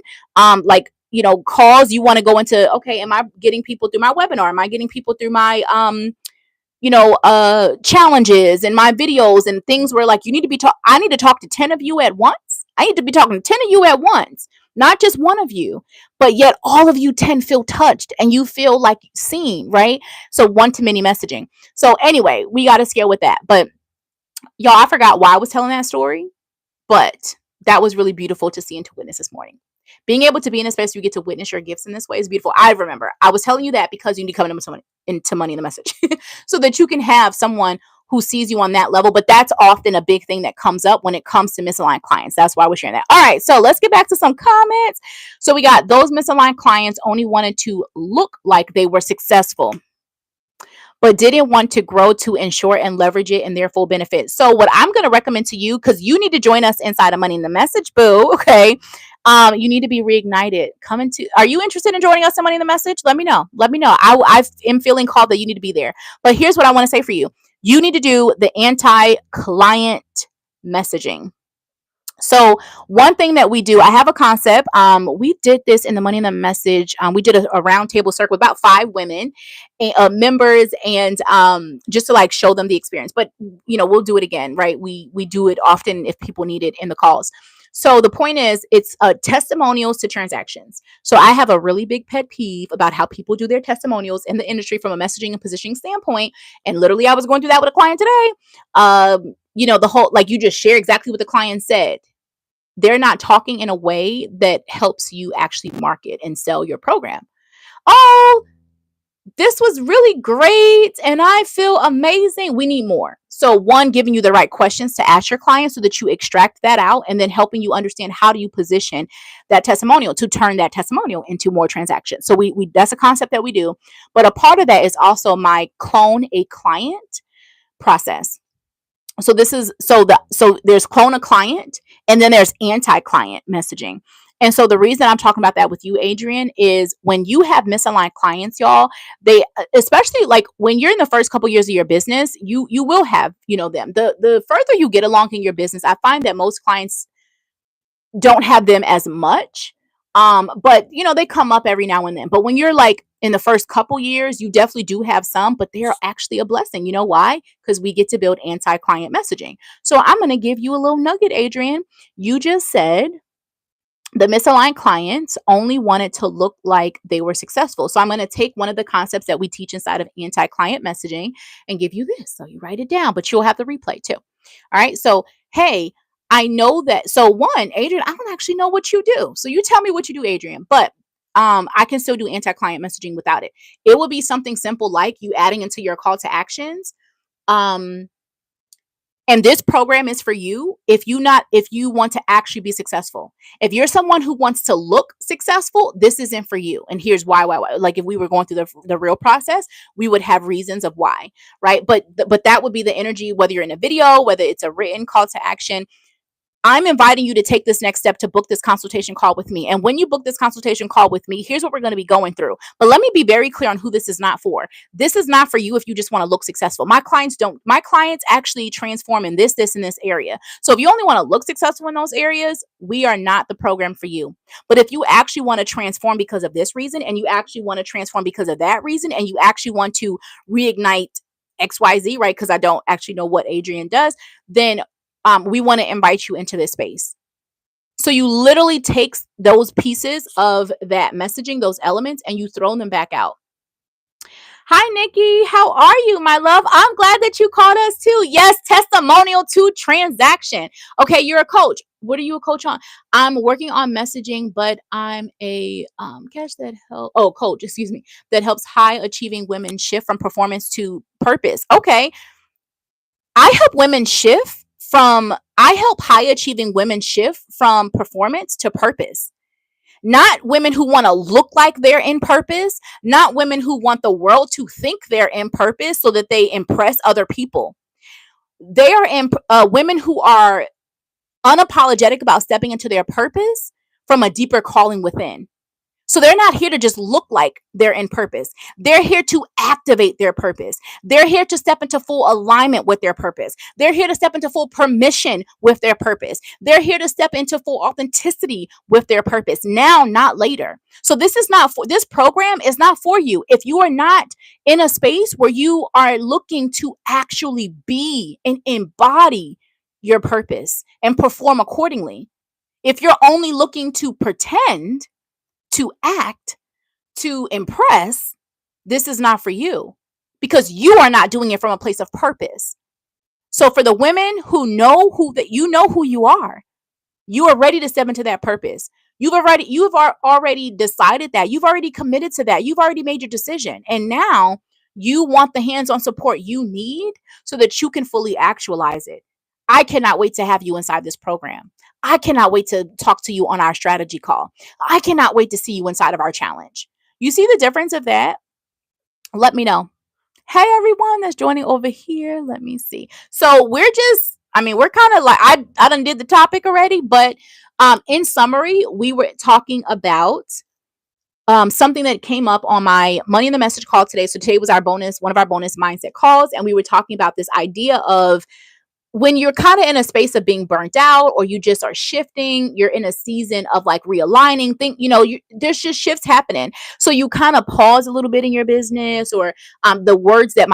calls. You want to go into, okay, am I getting people through my webinar? Am I getting people through my, challenges and my videos and things where like I need to talk to 10 of you at once. I need to be talking to 10 of you at once, not just one of you, but yet all of you 10 feel touched and you feel like seen, right? So one-to-many messaging. So anyway, we got to scale with that. But y'all, I forgot why I was telling that story, but that was really beautiful to see and to witness this morning. Being able to be in a space where you get to witness your gifts in this way is beautiful. I remember I was telling you that because you need to come into money in the message so that you can have someone who sees you on that level. But that's often a big thing that comes up when it comes to misaligned clients. That's why we're sharing that. All right, so let's get back to some comments. So we got those misaligned clients only wanted to look like they were successful, but didn't want to grow to ensure and leverage it in their full benefit. So what I'm going to recommend to you, because you need to join us inside of Money in the Message, boo. Okay. You need to be reignited. Are you interested in joining us in Money in the Message? Let me know. I am feeling called that you need to be there. But here's what I want to say for you. You need to do the anti-client messaging. So one thing that we do, I have a concept. We did this in the Money in the Message. We did a round table circle with about 5 women, members, and just to like show them the experience. But we'll do it again, right? We do it often if people need it in the calls. So the point is, it's testimonials to transactions. So I have a really big pet peeve about how people do their testimonials in the industry from a messaging and positioning standpoint. And literally, I was going through that with a client today. The whole, like, you just share exactly what the client said. They're not talking in a way that helps you actually market and sell your program. Oh, this was really great and I feel amazing. We need more. So one, giving you the right questions to ask your clients so that you extract that out, and then helping you understand how do you position that testimonial to turn that testimonial into more transactions. So we that's a concept that we do. But a part of that is also my clone a client process. So there's clone a client, and then there's anti-client messaging. And so the reason I'm talking about that with you, Adrian, is when you have misaligned clients, y'all, they, especially like when you're in the first couple years of your business, you will have, them. The further you get along in your business, I find that most clients don't have them as much. But they come up every now and then. But when you're like in the first couple years, you definitely do have some, but they're actually a blessing. You know why? Because we get to build anti-client messaging. So I'm going to give you a little nugget, Adrian. You just said The misaligned clients only wanted to look like they were successful. So I'm going to take one of the concepts that we teach inside of anti-client messaging and give you this. So you write it down, but you'll have the replay too. All right. So, hey, I know that. So one, Adrian, I don't actually know what you do. So you tell me what you do, Adrian, but I can still do anti-client messaging without it. It will be something simple like you adding into your call to actions. And this program is for you if you want to actually be successful. If you're someone who wants to look successful, this isn't for you. And here's why. Like if we were going through the real process, we would have reasons of why, right? But that would be the energy, whether you're in a video, whether it's a written call to action. I'm inviting you to take this next step to book this consultation call with me. And when you book this consultation call with me, here's what we're going to be going through. But let me be very clear on who this is not for. This is not for you if you just want to look successful. My clients actually transform in this, and this area. So if you only want to look successful in those areas, we are not the program for you. But if you actually want to transform because of this reason, and you actually want to transform because of that reason, and you actually want to reignite XYZ, right? Because I don't actually know what Adrian does, then we want to invite you into this space. So you literally take those pieces of that messaging, those elements, and you throw them back out. Hi, Nikki. How are you, my love? I'm glad that you called us too. Yes, testimonial to transaction. Okay, you're a coach. What are you a coach on? I'm working on messaging, but I'm a coach, excuse me, that helps high achieving women shift from performance to purpose. Okay. I help high achieving women shift from performance to purpose. Not women who want to look like they're in purpose, not women who want the world to think they're in purpose so that they impress other people. They are women who are unapologetic about stepping into their purpose from a deeper calling within. So they're not here to just look like they're in purpose. They're here to activate their purpose. They're here to step into full alignment with their purpose. They're here to step into full permission with their purpose. They're here to step into full authenticity with their purpose now, not later. So this program is not for you. If you are not in a space where you are looking to actually be and embody your purpose and perform accordingly. If you're only looking to pretend, to act, to impress, this is not for you because you are not doing it from a place of purpose. So for the women who know who you are ready to step into that purpose. You've already decided that. You've already committed to that. You've already made your decision. And now you want the hands-on support you need so that you can fully actualize it. I cannot wait to have you inside this program. I cannot wait to talk to you on our strategy call. I cannot wait to see you inside of our challenge. You see the difference of that? Let me know. Hey, everyone that's joining over here. Let me see. So we're kind of like, I done did the topic already, but in summary, we were talking about something that came up on my Money in the Message call today. So today was one of our bonus mindset calls. And we were talking about this idea of when you're kind of in a space of being burnt out, or you just are shifting, you're in a season of like realigning, there's just shifts happening. So you kind of pause a little bit in your business, or the words that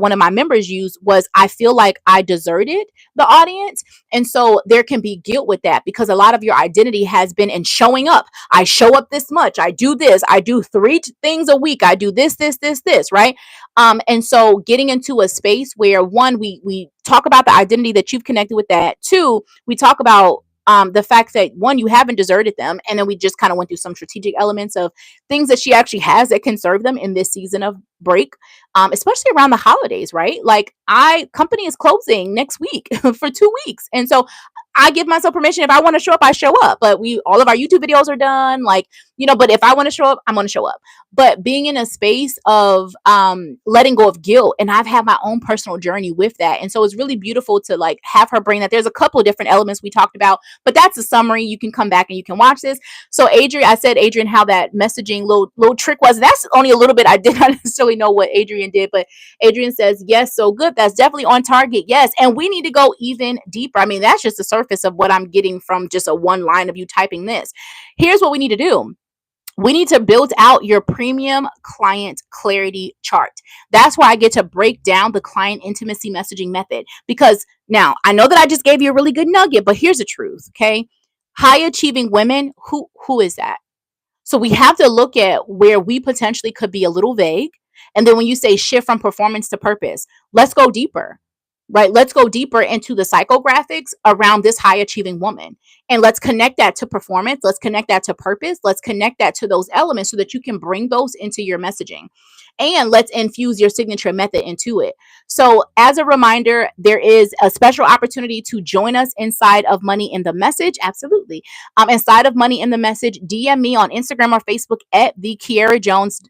one of my members used was, I feel like I deserted the audience. And so there can be guilt with that because a lot of your identity has been in showing up. I show up this much. I do this. I do 3 things a week. I do this, right? And so getting into a space where one, we talk about the identity that you've connected with that. 2, we talk about the fact that one, you haven't deserted them. And then we just kind of went through some strategic elements of things that she actually has that can serve them in this season of break, especially around the holidays, right? Like company is closing next week for 2 weeks. And so I give myself permission. If I want to show up, I show up, but all of our YouTube videos are done. But if I want to show up, I'm going to show up. But being in a space of letting go of guilt, and I've had my own personal journey with that. And so it's really beautiful to like have her bring that. There's a couple of different elements we talked about, but that's a summary. You can come back and you can watch this. So I said, Adrian, how that messaging little trick was. That's only a little bit. I did not necessarily know what Adrian did, but Adrian says, yes, so good. That's definitely on target. Yes. And we need to go even deeper. I mean, that's just the surface of what I'm getting from just a one line of you typing this. Here's what we need to do. We need to build out your premium client clarity chart. That's why I get to break down the client intimacy messaging method, because now I know that I just gave you a really good nugget, but here's the truth. Okay. High achieving women, who is that? So we have to look at where we potentially could be a little vague. And then when you say shift from performance to purpose, let's go deeper, right? Let's go deeper into the psychographics around this high achieving woman. And let's connect that to performance. Let's connect that to purpose. Let's connect that to those elements so that you can bring those into your messaging. And let's infuse your signature method into it. So, as a reminder, there is a special opportunity to join us inside of Money in the Message. Absolutely. Inside of Money in the Message, DM me on Instagram or Facebook at the Kiara Jones.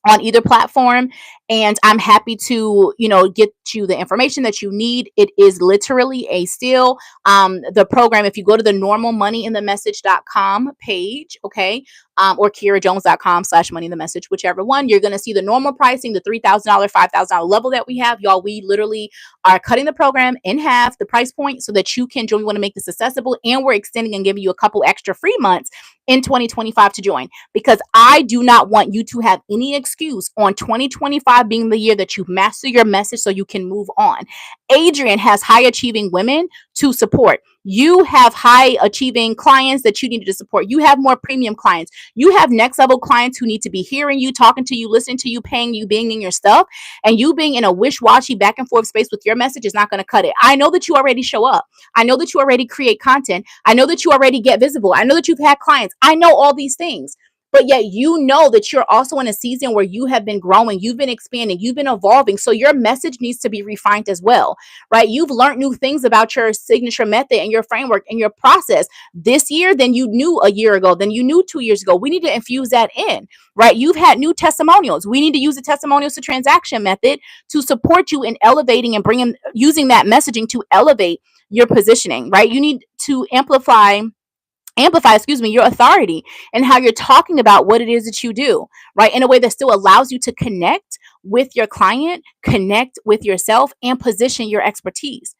On either platform, and I'm happy to get you the information that you need. It is literally a steal. The program, if you go to the normal moneyinthemessage.com page, okay, or kiarajones.com/moneyinthemessage, whichever one, you're going to see the normal pricing, the $3,000 $5,000 level that we have. Y'all, we literally are cutting the program in half, the price point, so that you can join. We want to make this accessible, and we're extending and giving you a couple extra free months in 2025 to join, because I do not want you to have any excuse on 2025 being the year that you master your message so you can move on. Adrian has high achieving women to support. You have high achieving clients that you need to support. You have more premium clients. You have next level clients who need to be hearing you, talking to you, listening to you, paying you, being in your stuff. And you being in a wish-washy back and forth space with your message is not going to cut it. I know that you already show up. I know that you already create content. I know that you already get visible. I know that you've had clients. I know all these things. But yet you know that you're also in a season where you have been growing, you've been expanding, you've been evolving. So your message needs to be refined as well, right? You've learned new things about your signature method and your framework and your process this year than you knew a year ago, than you knew 2 years ago. We need to infuse that in, right? You've had new testimonials. We need to use the testimonials to transaction method to support you in elevating and using that messaging to elevate your positioning, right? You need to amplify your authority and how you're talking about what it is that you do, right? In a way that still allows you to connect with your client, connect with yourself, and position your expertise.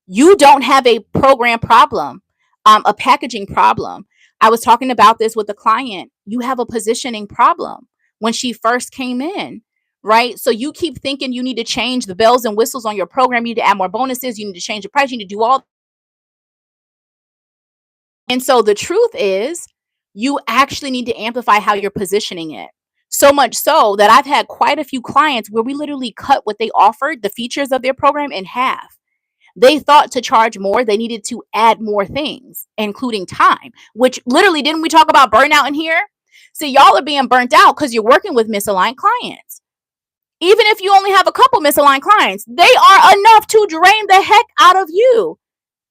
You don't have a program problem, a packaging problem. I was talking about this with a client. You have a positioning problem when she first came in, right? So you keep thinking you need to change the bells and whistles on your program. You need to add more bonuses. You need to change the price. You need to do all. And so the truth is, you actually need to amplify how you're positioning it. So much so that I've had quite a few clients where we literally cut what they offered, the features of their program, in half. They thought to charge more, they needed to add more things, including time, which literally, didn't we talk about burnout in here? So y'all are being burnt out because you're working with misaligned clients. Even if you only have a couple misaligned clients, they are enough to drain the heck out of you.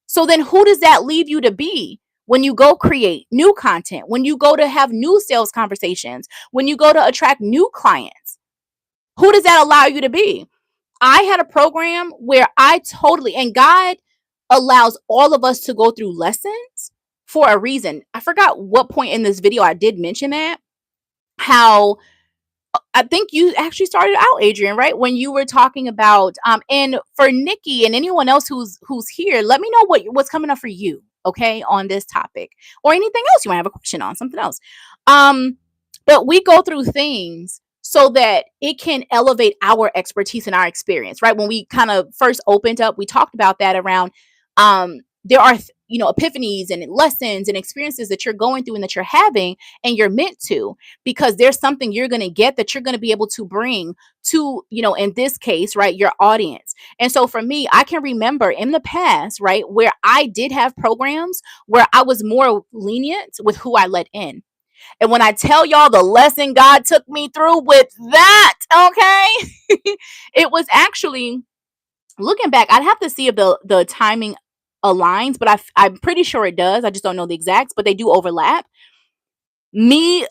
So then who does that leave you to be when you go create new content, when you go to have new sales conversations, when you go to attract new clients? Who does that allow you to be? I had a program where and God allows all of us to go through lessons for a reason. I forgot what point in this video I did mention that, how I think you actually started out, Adrian, right? When you were talking about, and for Nikki and anyone else who's here, let me know what's coming up for you, okay, on this topic, or anything else you might have a question on, something else. But we go through things so that it can elevate our expertise and our experience, right? When we kind of first opened up, we talked about that around, there are epiphanies and lessons and experiences that you're going through and that you're having, and you're meant to, because there's something you're going to get that you're going to be able to bring to, in this case, right, your audience. And so for me, I can remember in the past, right, where I did have programs where I was more lenient with who I let in. And when I tell y'all the lesson God took me through with that, okay, it was actually, looking back, I'd have to see if the timing aligns, but I'm pretty sure it does. I just don't know the exacts, but they do overlap. Me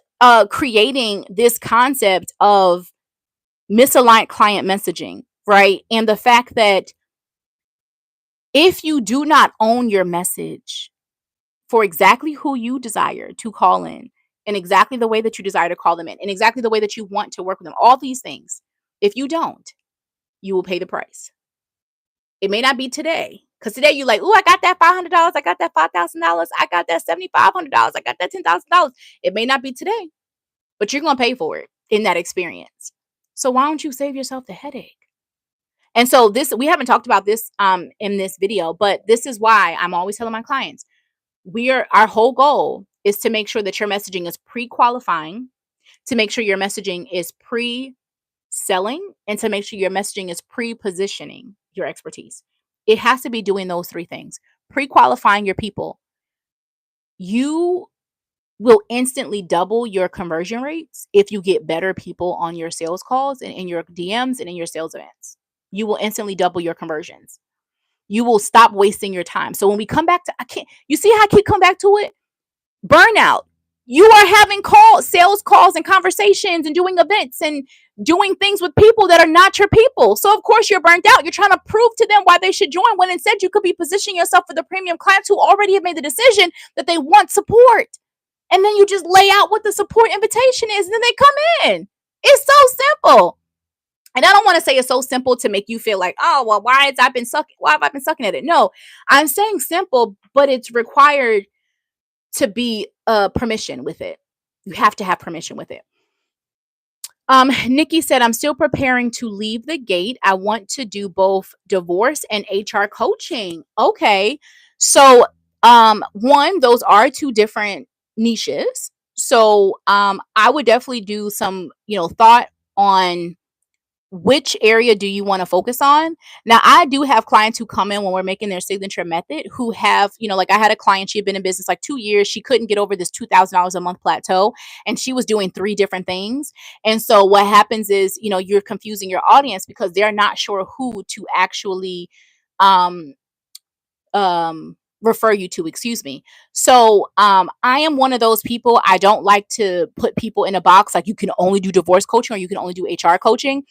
creating this concept of misaligned client messaging, right? And the fact that if you do not own your message for exactly who you desire to call in exactly the way that you desire to call them in exactly the way that you want to work with them, all these things, if you don't, you will pay the price. It may not be today, because today you're like, oh, I got that $500, I got that $5,000, I got that $7,500, I got that $10,000. It may not be today, but you're going to pay for it in that experience. So why don't you save yourself the headache? And so we haven't talked about this in this video, but this is why I'm always telling my clients, Our whole goal is to make sure that your messaging is pre-qualifying, to make sure your messaging is pre-selling, and to make sure your messaging is pre-positioning your expertise. It has to be doing those three things. Pre-qualifying your people. You will instantly double your conversion rates if you get better people on your sales calls and in your DMs and in your sales events. You will instantly double your conversions. You will stop wasting your time. So when we come back to, you see how I keep coming back to it? Burnout. You are having sales calls and conversations and doing events and doing things with people that are not your people. So of course you're burnt out. You're trying to prove to them why they should join, when instead you could be positioning yourself for the premium clients who already have made the decision that they want support. And then you just lay out what the support invitation is, and then they come in. It's so simple. And I don't want to say it's so simple to make you feel like, oh, well, why have I been sucking at it? No, I'm saying simple, but it's required to be permission with it. You have to have permission with it. Nikki said, I'm still preparing to leave the gate. I want to do both divorce and HR coaching. Okay. So, one, those are two different niches. So, I would definitely do some, thought on which area do you want to focus on. Now, I do have clients who come in when we're making their signature method who have, like I had a client, she had been in business like 2 years. She couldn't get over this $2,000 a month plateau, and she was doing 3 different things. And so what happens is, you're confusing your audience because they're not sure who to actually um, refer you to, excuse me. So I am one of those people. I don't like to put people in a box like you can only do divorce coaching or you can only do HR coaching.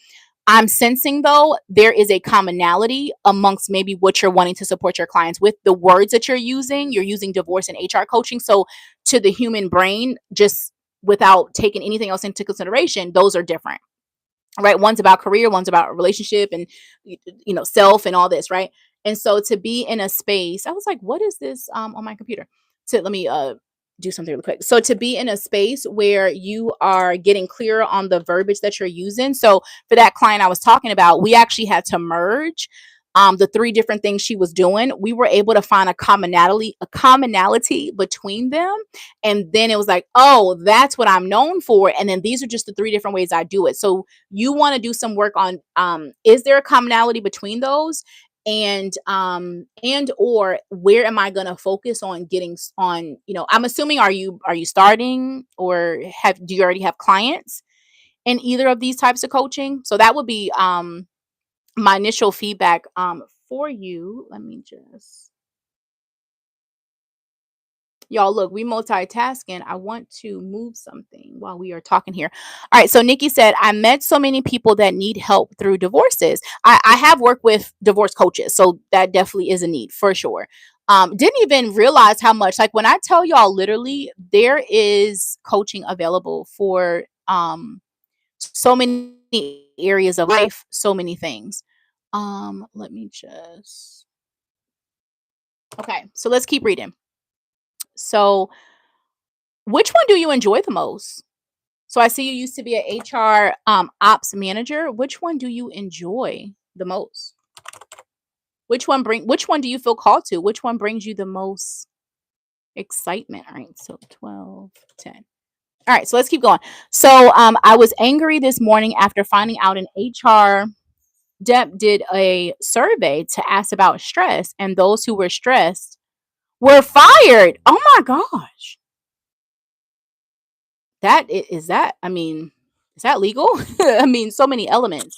I'm sensing, though, there is a commonality amongst maybe what you're wanting to support your clients with. The words that you're using divorce and HR coaching. So to the human brain, just without taking anything else into consideration, those are different, right? One's about career, one's about relationship and, self and all this, right? And so to be in a space, I was like, what is this on my computer? So let me do something really quick. So to be in a space where you are getting clearer on the verbiage that you're using. So for that client I was talking about, we actually had to merge the 3 different things she was doing. We were able to find a commonality between them. And then it was like, oh, that's what I'm known for. And then these are just the 3 different ways I do it. So you want to do some work on, is there a commonality between those? And or where am I going to focus on getting on, I'm assuming, are you starting, or do you already have clients in either of these types of coaching? So that would be my initial feedback for you. Let me just, y'all, look, we multitasking. I want to move something while we are talking here. All right. So Nikki said, I met so many people that need help through divorces. I have worked with divorce coaches, so that definitely is a need for sure. Didn't even realize how much, like when I tell y'all, literally, there is coaching available for so many areas of life, so many things. Let me just, okay. So let's keep reading. So which one do you enjoy the most? So I see you used to be an HR ops manager. Which one do you enjoy the most? Which one do you feel called to? Which one brings you the most excitement? All right, so 12, 10. All right, so let's keep going. So I was angry this morning after finding out an HR Dep did a survey to ask about stress, and those who were stressed were fired. Oh my gosh. Is that, I mean, is that legal? I mean, so many elements.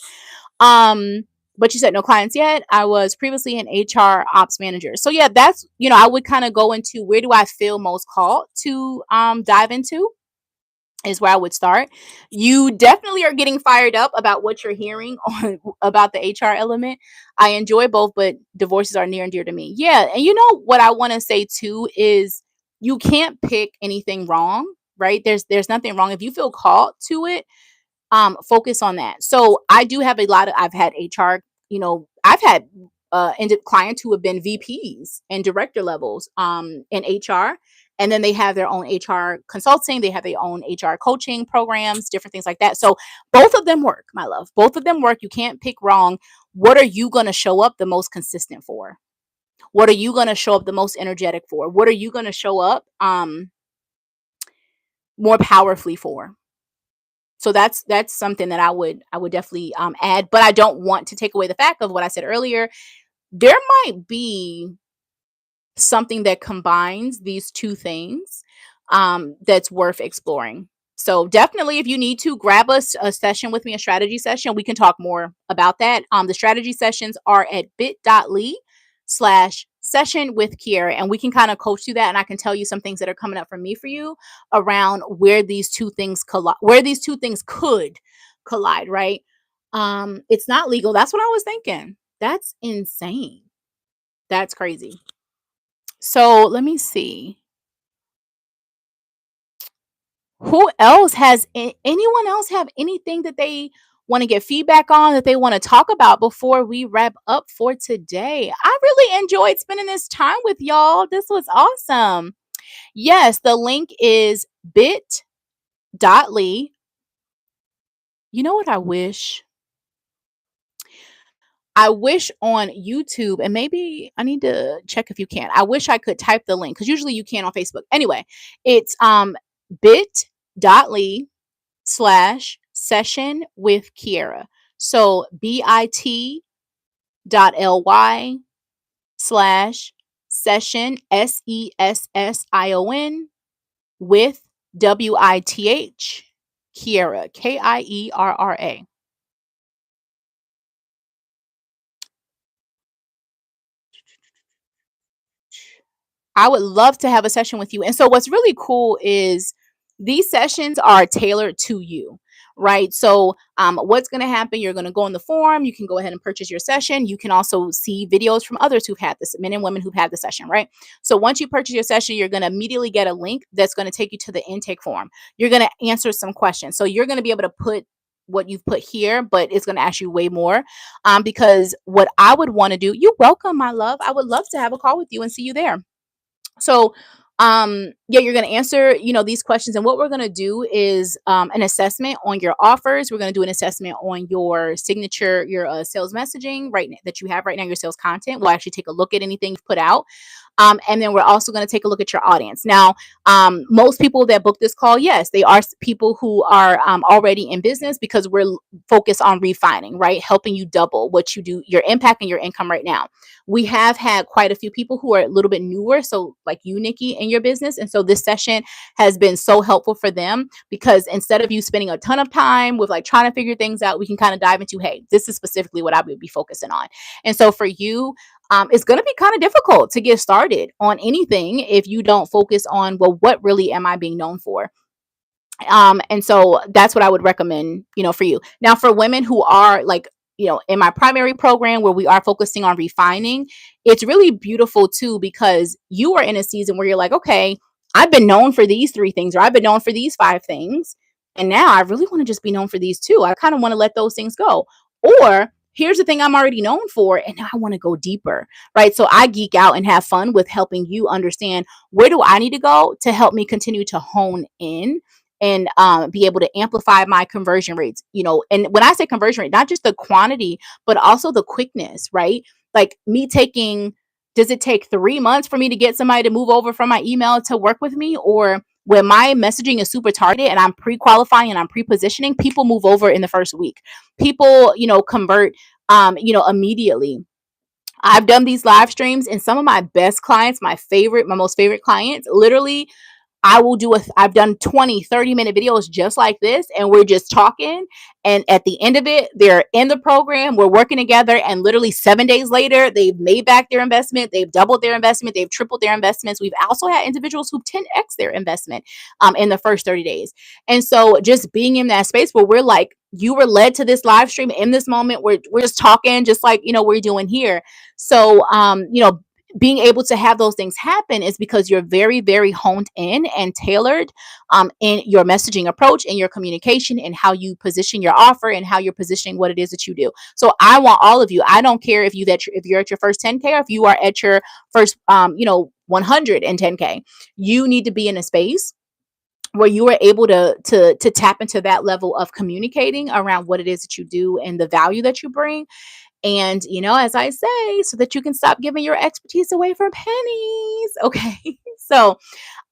But you said no clients yet. I was previously an HR ops manager. So yeah, that's, I would kind of go into where do I feel most called to dive into, is where I would start. You definitely are getting fired up about what you're hearing on about the HR element. I enjoy both, but divorces are near and dear to me. Yeah. And what I want to say too is you can't pick anything wrong, right? There's nothing wrong. If you feel called to it, focus on that. So I do have I've had HR, I've had ended clients who have been VPs and director levels in HR. And then they have their own HR consulting. They have their own HR coaching programs, different things like that. So both of them work, my love. Both of them work. You can't pick wrong. What are you going to show up the most consistent for? What are you going to show up the most energetic for? What are you going to show up more powerfully for? So that's something that I would definitely add, but I don't want to take away the fact of what I said earlier. There might be something that combines these two things that's worth exploring. So definitely, if you need to grab a session with me, a strategy session, we can talk more about that. The strategy sessions are at bit.ly/session with Kiera, and we can kind of coach you that, and I can tell you some things that are coming up for me for you around where these two things collide, where these two things could collide, right? It's not legal. That's what I was thinking. That's insane. That's crazy. So let me see. Who else has anyone else have anything that they want to get feedback on, that they want to talk about before we wrap up for today? I really enjoyed spending this time with y'all. This was awesome. Yes, the link is bit.ly. You know what I wish? I wish on YouTube, and maybe I need to check if you can. I wish I could type the link because usually you can on Facebook. Anyway, it's bit.ly/session with Kiera. So bit.ly/session SESSION with WITH Kiera KIERRA. I would love to have a session with you. And so what's really cool is these sessions are tailored to you, right? So what's going to happen? You're going to go in the forum. You can go ahead and purchase your session. You can also see videos from others who've had this, men and women who've had the session, right? So once you purchase your session, you're going to immediately get a link that's going to take you to the intake form. You're going to answer some questions. So you're going to be able to put what you've put here, but it's going to ask you way more because what I would want to do, you're welcome, my love. I would love to have a call with you and see you there. So yeah, you're going to answer, these questions. And what we're going to do is an assessment on your offers. We're going to do an assessment on your signature, your sales messaging that you have right now, your sales content. We'll actually take a look at anything you've put out. And then we're also going to take a look at your audience. Now, most people that book this call, yes, they are people who are already in business because we're focused on refining, right? Helping you double what you do, your impact and your income right now. We have had quite a few people who are a little bit newer. So like you, Nikki, in your business. And so this session has been so helpful for them because instead of you spending a ton of time with like trying to figure things out, we can kind of dive into, hey, this is specifically what I would be focusing on. And so for you, it's going to be kind of difficult to get started on anything if you don't focus on, well, what really am I being known for? And so that's what I would recommend, for you. Now, for women who are like, in my primary program where we are focusing on refining, it's really beautiful too, because you are in a season where you're like, okay, I've been known for these 3 things, or I've been known for these 5 things. And now I really want to just be known for these 2. I kind of want to let those things go. Or here's the thing I'm already known for, and now I want to go deeper, right? So I geek out and have fun with helping you understand, where do I need to go to help me continue to hone in and be able to amplify my conversion rates, and when I say conversion rate, not just the quantity, but also the quickness, right? Like does it take 3 months for me to get somebody to move over from my email to work with me? Or when my messaging is super targeted and I'm pre-qualifying and I'm pre-positioning, people move over in the first week. People, convert, immediately. I've done these live streams, and some of my best clients, my most favorite clients, literally I've done 20, 30-minute videos just like this, and we're just talking. And at the end of it, they're in the program, we're working together, and literally 7 days later, they've made back their investment, they've doubled their investment, they've tripled their investments. We've also had individuals who've 10x their investment in the first 30 days. And so just being in that space where we're like, you were led to this live stream in this moment, we're just talking just like, we're doing here. So, being able to have those things happen is because you're very, very honed in and tailored in your messaging approach and your communication and how you position your offer and how you're positioning what it is that you do. So I want all of you. I don't care if you're at your first 10K or if you are at your first 110K. You need to be in a space where you are able to tap into that level of communicating around what it is that you do and the value that you bring. And, as I say, so that you can stop giving your expertise away for pennies. Okay. So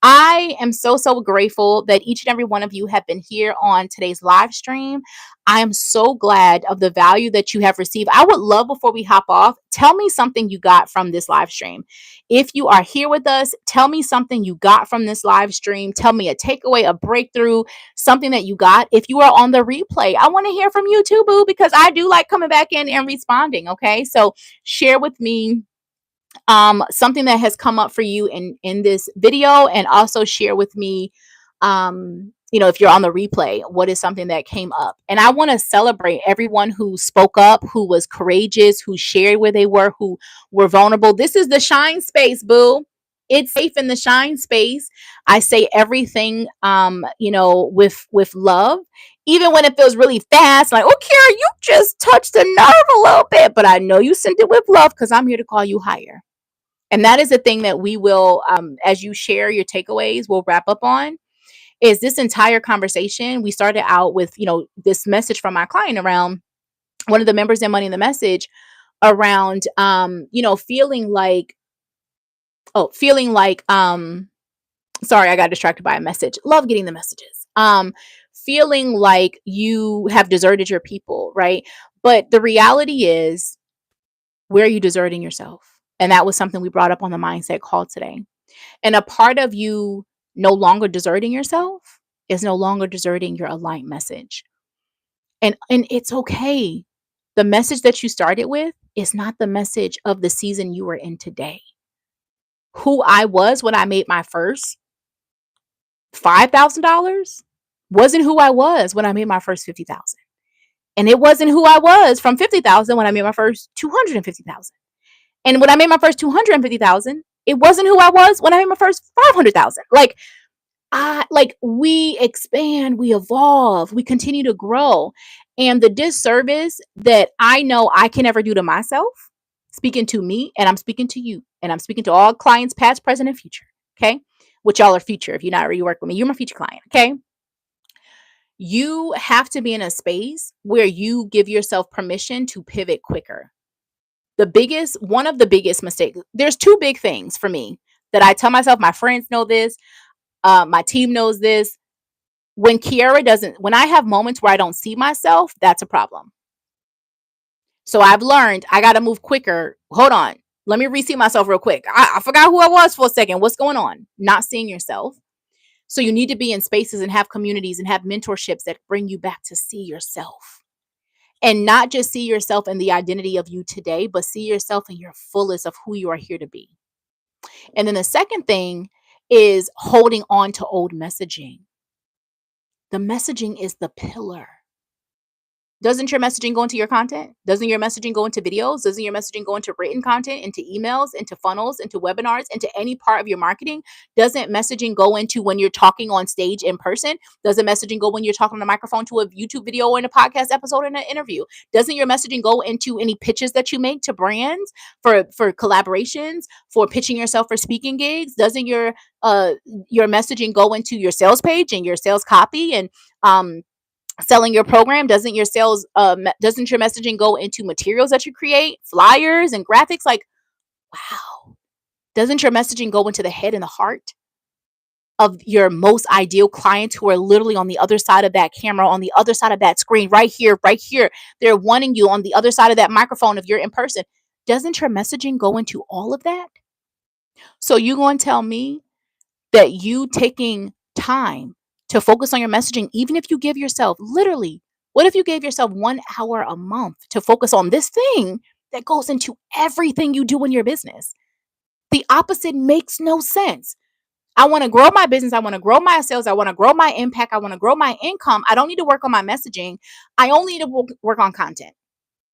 I am so, so grateful that each and every one of you have been here on today's live stream. I am so glad of the value that you have received. I would love, before we hop off, tell me something you got from this live stream. If you are here with us, tell me something you got from this live stream. Tell me a takeaway, a breakthrough, something that you got. If you are on the replay, I want to hear from you too, boo, because I do like coming back in and responding. Okay. So share with me something that has come up for you in this video, and also share with me, if you're on the replay, what is something that came up. And I want to celebrate everyone who spoke up, who was courageous, who shared where they were, who were vulnerable. This is the shine space, boo. It's safe in the shine space. I say everything, with love, even when it feels really fast. Like, oh, Kara, you just touched the nerve a little bit, but I know you sent it with love, because I'm here to call you higher. And that is the thing that we will, as you share your takeaways, we'll wrap up on, is this entire conversation. We started out with, this message from my client around one of the members in Money in the Message around, sorry, I got distracted by a message. Love getting the messages. Feeling like you have deserted your people, right? But the reality is, where are you deserting yourself? And that was something we brought up on the mindset call today. And a part of you no longer deserting yourself is no longer deserting your aligned message. And it's okay. The message that you started with is not the message of the season you are in today. Who I was when I made my first $5,000 wasn't who I was when I made my first 50,000. And it wasn't who I was from 50,000 when I made my first 250,000. And when I made my first 250,000, it wasn't who I was when I made my first 500,000. We expand, we evolve, we continue to grow. And the disservice that I know I can never do to myself, speaking to me, and I'm speaking to you, and I'm speaking to all clients, past, present, and future. Okay. Which y'all are future. If you're not already working with me, you're my future client. Okay. You have to be in a space where you give yourself permission to pivot quicker. One of the biggest mistakes, there's two big things for me that I tell myself. My friends know this. My team knows this. When I have moments where I don't see myself, that's a problem. So I've learned I got to move quicker. Hold on. Let me re-see myself real quick. I forgot who I was for a second. What's going on? Not seeing yourself. So you need to be in spaces and have communities and have mentorships that bring you back to see yourself. And not just see yourself in the identity of you today, but see yourself in your fullest of who you are here to be. And then the second thing is holding on to old messaging. The messaging is the pillar. Doesn't your messaging go into your content? Doesn't your messaging go into videos? Doesn't your messaging go into written content, into emails, into funnels, into webinars, into any part of your marketing? Doesn't messaging go into when you're talking on stage in person? Doesn't messaging go when you're talking on a microphone to a YouTube video or in a podcast episode or in an interview? Doesn't your messaging go into any pitches that you make to brands for collaborations, for pitching yourself for speaking gigs? Doesn't your messaging go into your sales page and your sales copy and selling your program? Doesn't your messaging go into materials that you create, flyers and graphics? Like, wow. Doesn't your messaging go into the head and the heart of your most ideal clients who are literally on the other side of that camera, on the other side of that screen, right here, right here? They're wanting you on the other side of that microphone if you're in person. Doesn't your messaging go into all of that? So you going to tell me that you taking time to focus on your messaging, even if you give yourself literally, what if you gave yourself 1 hour a month to focus on this thing that goes into everything you do in your business? The opposite makes no sense. I want to grow my business. I want to grow my sales. I want to grow my impact. I want to grow my income. I don't need to work on my messaging. I only need to work on content.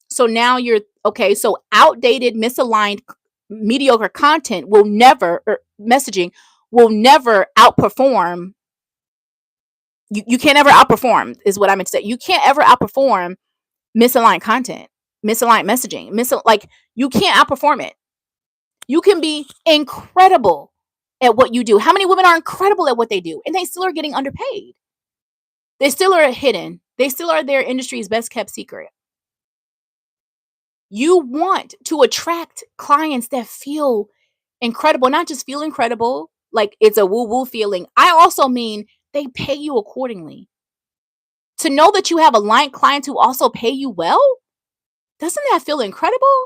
So now you're okay. So outdated, misaligned, mediocre content messaging will never outperform. You can't ever outperform, is what I meant to say. You can't ever outperform misaligned content, misaligned messaging, you can't outperform it. You can be incredible at what you do. How many women are incredible at what they do and they still are getting underpaid? They still are hidden. They still are their industry's best kept secret. You want to attract clients that feel incredible, not just feel incredible, like it's a woo woo feeling. I also mean they pay you accordingly. To know that you have aligned clients who also pay you well, doesn't that feel incredible?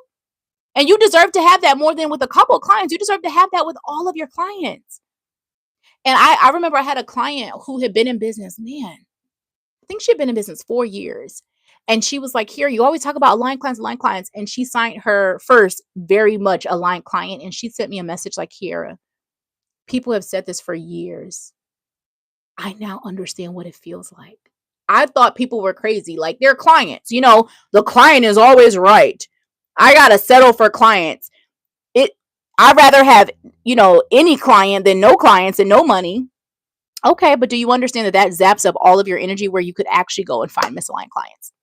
And you deserve to have that more than with a couple of clients. You deserve to have that with all of your clients. And I remember I had a client who had been in business, man, I think she had been in business 4 years. And she was like, here, you always talk about aligned clients, aligned clients. And she signed her first very much aligned client. And she sent me a message like, Kiara, people have said this for years. I now understand what it feels like. I thought people were crazy. Like they're clients, the client is always right. I got to settle for clients. I'd rather have, any client than no clients and no money. Okay, but do you understand that zaps up all of your energy where you could actually go and find misaligned clients?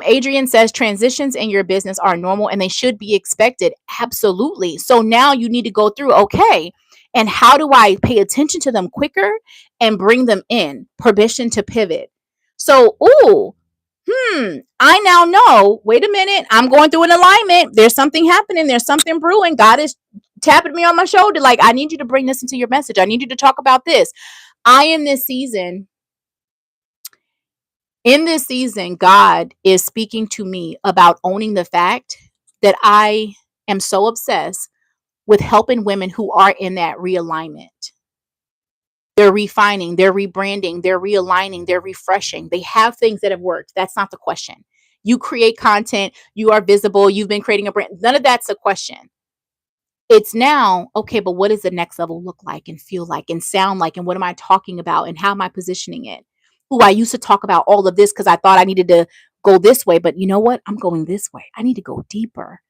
Adrian says transitions in your business are normal and they should be expected. Absolutely. So now you need to go through, okay, and how do I pay attention to them quicker and bring them in? Permission to pivot. So, I now know, wait a minute, I'm going through an alignment. There's something happening. There's something brewing. God is tapping me on my shoulder. Like, I need you to bring this into your message. I need you to talk about this. In this season, God is speaking to me about owning the fact that I am so obsessed with helping women who are in that realignment. They're refining, they're rebranding, they're realigning, they're refreshing. They have things that have worked. That's not the question. You create content, you are visible, you've been creating a brand. None of that's a question. It's now, okay, but what does the next level look like and feel like and sound like? And what am I talking about? And how am I positioning it? I used to talk about all of this because I thought I needed to go this way. But you know what? I'm going this way. I need to go deeper.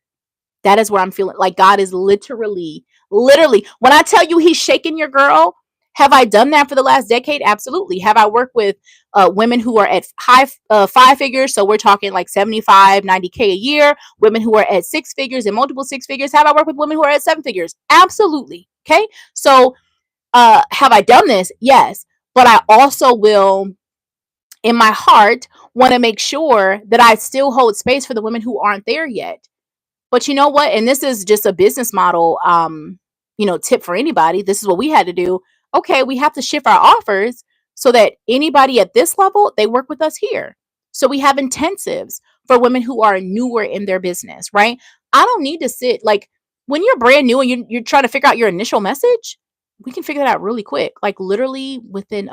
That is where I'm feeling like God is literally, when I tell you he's shaking your girl, have I done that for the last decade? Absolutely. Have I worked with women who are at high five figures? So we're talking like 75, 90K a year. Women who are at six figures and multiple six figures. Have I worked with women who are at seven figures? Absolutely. Okay. So have I done this? Yes. But I also will, in my heart, want to make sure that I still hold space for the women who aren't there yet. But you know what? And this is just a business model, tip for anybody. This is what we had to do. Okay, we have to shift our offers so that anybody at this level, they work with us here. So we have intensives for women who are newer in their business, right? I don't need to sit like when you're brand new and you're trying to figure out your initial message, we can figure that out really quick. Like literally within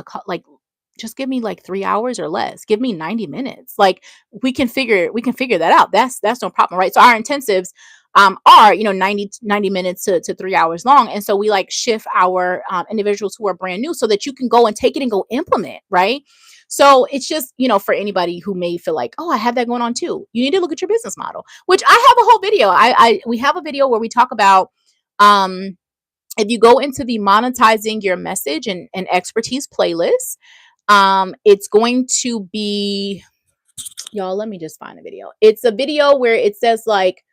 just give me like 3 hours or less. Give me 90 minutes. Like we can figure that out. That's no problem, right? So our intensives are 90 minutes to 3 hours long. And so we like shift our individuals who are brand new so that you can go and take it and go implement, right? So it's just, for anybody who may feel like, oh, I have that going on too. You need to look at your business model, which I have a whole video. We have a video where we talk about if you go into the monetizing your message and expertise playlist, it's going to be, y'all, let me just find a video. It's a video where it says like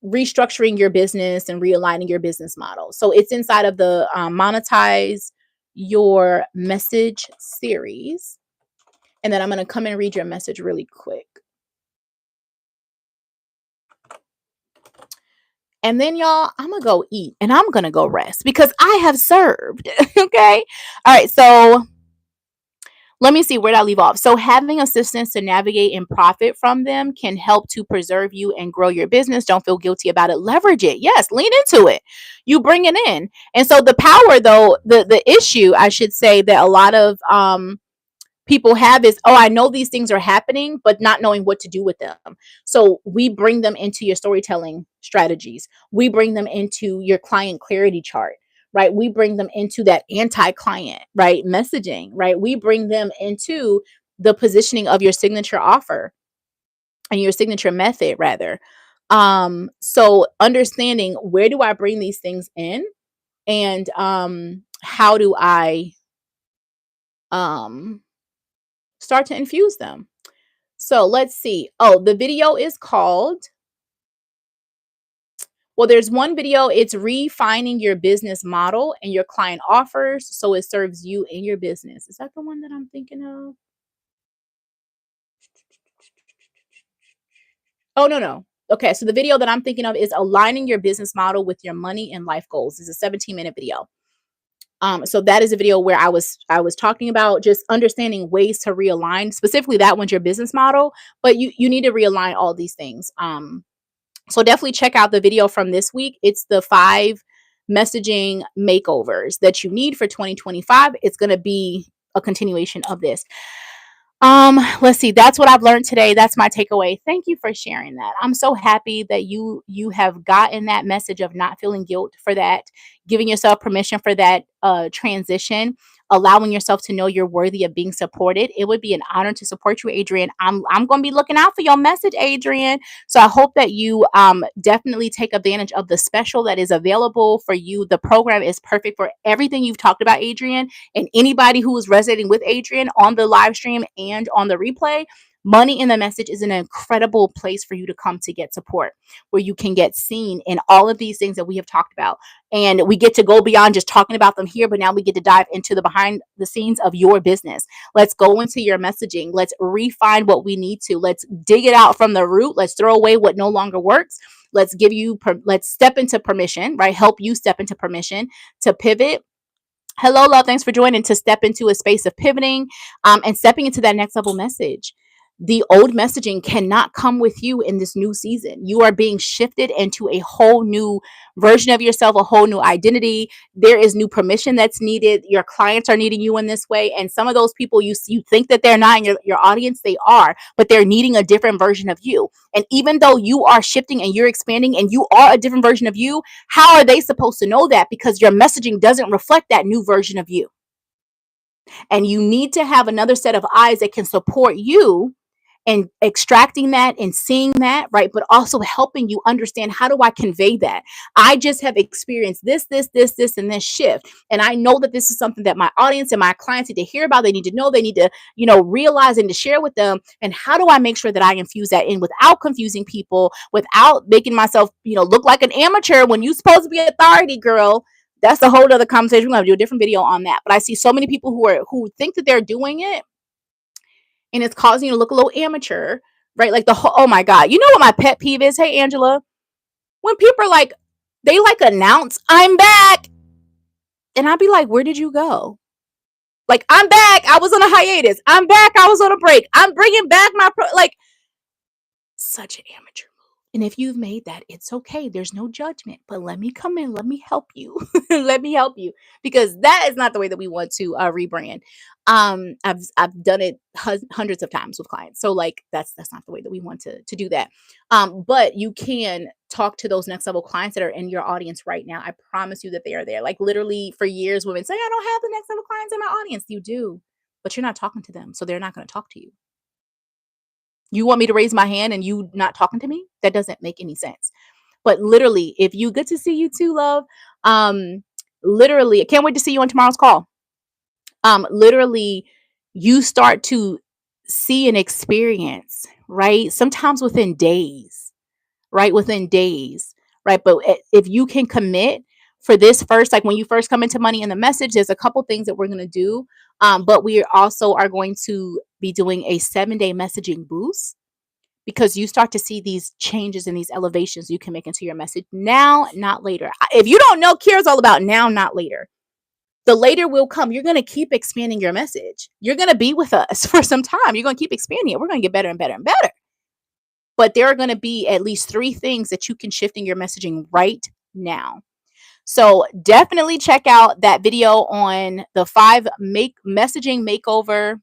restructuring your business and realigning your business model. So it's inside of the monetize your message series. And then I'm going to come and read your message really quick. And then y'all, I'm going to go eat and I'm going to go rest because I have served. Okay. All right. So let me see, where did I leave off? So having assistants to navigate and profit from them can help to preserve you and grow your business. Don't feel guilty about it. Leverage it. Yes, lean into it. You bring it in. And so the power, though, the issue, I should say, that a lot of people have is, oh, I know these things are happening, but not knowing what to do with them. So we bring them into your storytelling strategies. We bring them into your client clarity chart. Right? We bring them into that anti-client, right? Messaging, right? We bring them into the positioning of your signature offer and your signature method rather. So understanding, where do I bring these things in and how do I start to infuse them? So let's see. Oh, the video is called, well, there's one video, it's refining your business model and your client offers so it serves you and your business. Is that the one that I'm thinking of? Oh, no. Okay, so the video that I'm thinking of is aligning your business model with your money and life goals. It's a 17-minute video. So that is a video where I was talking about just understanding ways to realign. Specifically, that one's your business model, but you need to realign all these things. So definitely check out the video from this week. It's the 5 messaging makeovers that you need for 2025. It's going to be a continuation of this. Let's see. That's what I've learned today. That's my takeaway. Thank you for sharing that. I'm so happy that you have gotten that message of not feeling guilt for that, giving yourself permission for that transition, allowing yourself to know you're worthy of being supported. It would be an honor to support you, Adrian. I'm going to be looking out for your message, Adrian. So I hope that you definitely take advantage of the special that is available for you. The program is perfect for everything you've talked about, Adrian, and anybody who is resonating with Adrian on the live stream and on the replay. Money in the Message is an incredible place for you to come to get support, where you can get seen in all of these things that we have talked about. And we get to go beyond just talking about them here, but now we get to dive into the behind the scenes of your business. Let's go into your messaging. Let's refine what we need to. Let's dig it out from the root. Let's throw away what no longer works. Let's step into permission, right? Help you step into permission to pivot. Hello, love. Thanks for joining, to step into a space of pivoting and stepping into that next level message. The old messaging cannot come with you in this new season. You are being shifted into a whole new version of yourself, a whole new identity. There is new permission that's needed. Your clients are needing you in this way. And some of those people you think that they're not in your audience, they are, but they're needing a different version of you. And even though you are shifting and you're expanding and you are a different version of you, how are they supposed to know that? Because your messaging doesn't reflect that new version of you. And you need to have another set of eyes that can support you and extracting that and seeing that, right? But also helping you understand, how do I convey that? I just have experienced this, and this shift. And I know that this is something that my audience and my clients need to hear about. They need to know, they need to, realize and to share with them. And how do I make sure that I infuse that in without confusing people, without making myself, look like an amateur when you're supposed to be an authority, girl? That's a whole other conversation. We're going to do a different video on that. But I see so many people who think that they're doing it, and it's causing you to look a little amateur, right? Like oh my God. You know what my pet peeve is? Hey, Angela, when people are like, they announce, I'm back. And I'd be like, where did you go? Like, I'm back. I was on a hiatus. I'm back. I was on a break. I'm bringing back my, such an amateur. And if you've made that, it's okay. There's no judgment, but let me come in. Let me help you. Let me help you, because that is not the way that we want to rebrand. I've done it hundreds of times with clients. So that's not the way that we want to do that. But you can talk to those next level clients that are in your audience right now. I promise you that they are there. Like, literally, for years, women say, I don't have the next level clients in my audience. You do, but you're not talking to them. So they're not going to talk to you. You want me to raise my hand and you not talking to me? That doesn't make any sense. But literally, if you, good to see you too, love. Literally, I can't wait to see you on tomorrow's call. Literally, you start to see and experience, right? Sometimes within days, right? Within days, right? But if you can commit for this first, like when you first come into Money in the Message, there's a couple things that we're going to do. But we also are going to be doing a 7-day messaging boost, because you start to see these changes and these elevations you can make into your message now, not later. If you don't know, Kiara's all about now, not later. The later will come. You're going to keep expanding your message. You're going to be with us for some time. You're going to keep expanding it. We're going to get better and better and better. But there are going to be at least 3 things that you can shift in your messaging right now. So definitely check out that video on the 5 messaging makeover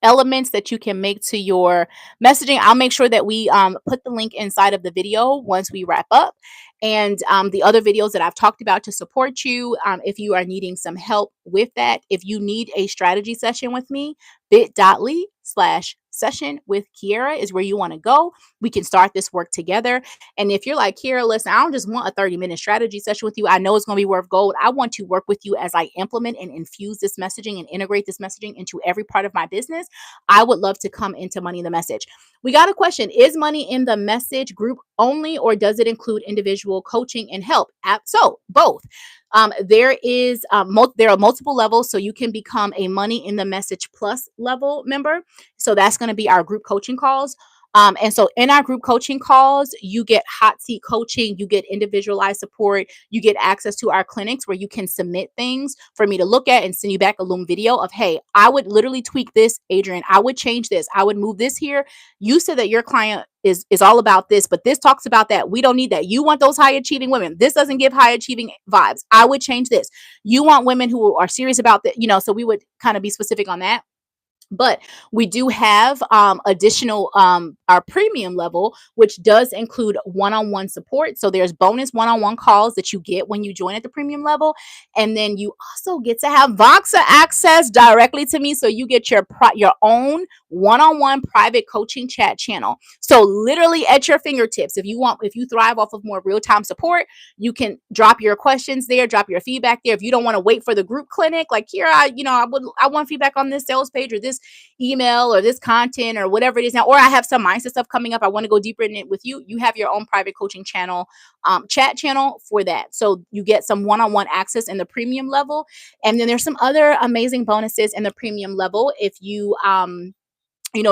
elements that you can make to your messaging. I'll make sure that we put the link inside of the video once we wrap up. And the other videos that I've talked about to support you, if you are needing some help with that, if you need a strategy session with me, bit.ly/session with Kiara is where you want to go. We can start this work together. And if you're like, Kiara, listen, I don't just want a 30-minute strategy session with you. I know it's going to be worth gold. I want to work with you as I implement and infuse this messaging and integrate this messaging into every part of my business. I would love to come into Money in the Message. We got a question. Is Money in the Message group only, or does it include individual coaching and help? So both. There are multiple levels, so you can become a Money in the Message Plus level member. So that's going to be our group coaching calls. And so in our group coaching calls, you get hot seat coaching, you get individualized support, you get access to our clinics where you can submit things for me to look at and send you back a Loom video of, hey, I would literally tweak this, Adrian. I would change this. I would move this here. You said that your client is all about this, but this talks about that. We don't need that. You want those high achieving women. This doesn't give high achieving vibes. I would change this. You want women who are serious about that, so we would kind of be specific on that. But we do have additional our premium level, which does include one-on-one support. So there's bonus one-on-one calls that you get when you join at the premium level, and then you also get to have Voxer access directly to me. So you get your own one-on-one private coaching chat channel. So literally at your fingertips. If you thrive off of more real-time support, you can drop your questions there, drop your feedback there. If you don't want to wait for the group clinic, like here, I want feedback on this sales page or this email or this content or whatever it is now, or I have some mindset stuff coming up, I want to go deeper in it with you. You have your own private coaching channel, chat channel for that. So you get some one-on-one access in the premium level. And then there's some other amazing bonuses in the premium level if you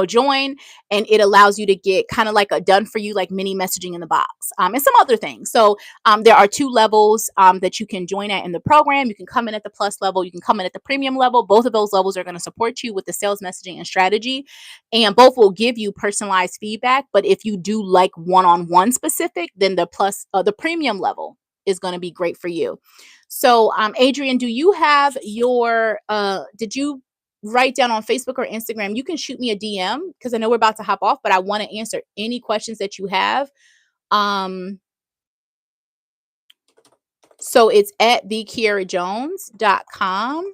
join, and it allows you to get kind of like a done for you, like mini messaging in the box, and some other things. So there are 2 levels that you can join at in the program. You can come in at the plus level, you can come in at the premium level. Both of those levels are going to support you with the sales messaging and strategy, and both will give you personalized feedback. But if you do like one-on-one specific, then the premium level is going to be great for you. So Adrian, do you have your did you write down on Facebook or Instagram? You can shoot me a DM because I know we're about to hop off, but I want to answer any questions that you have. So it's at 𝐷KiaraJones.com,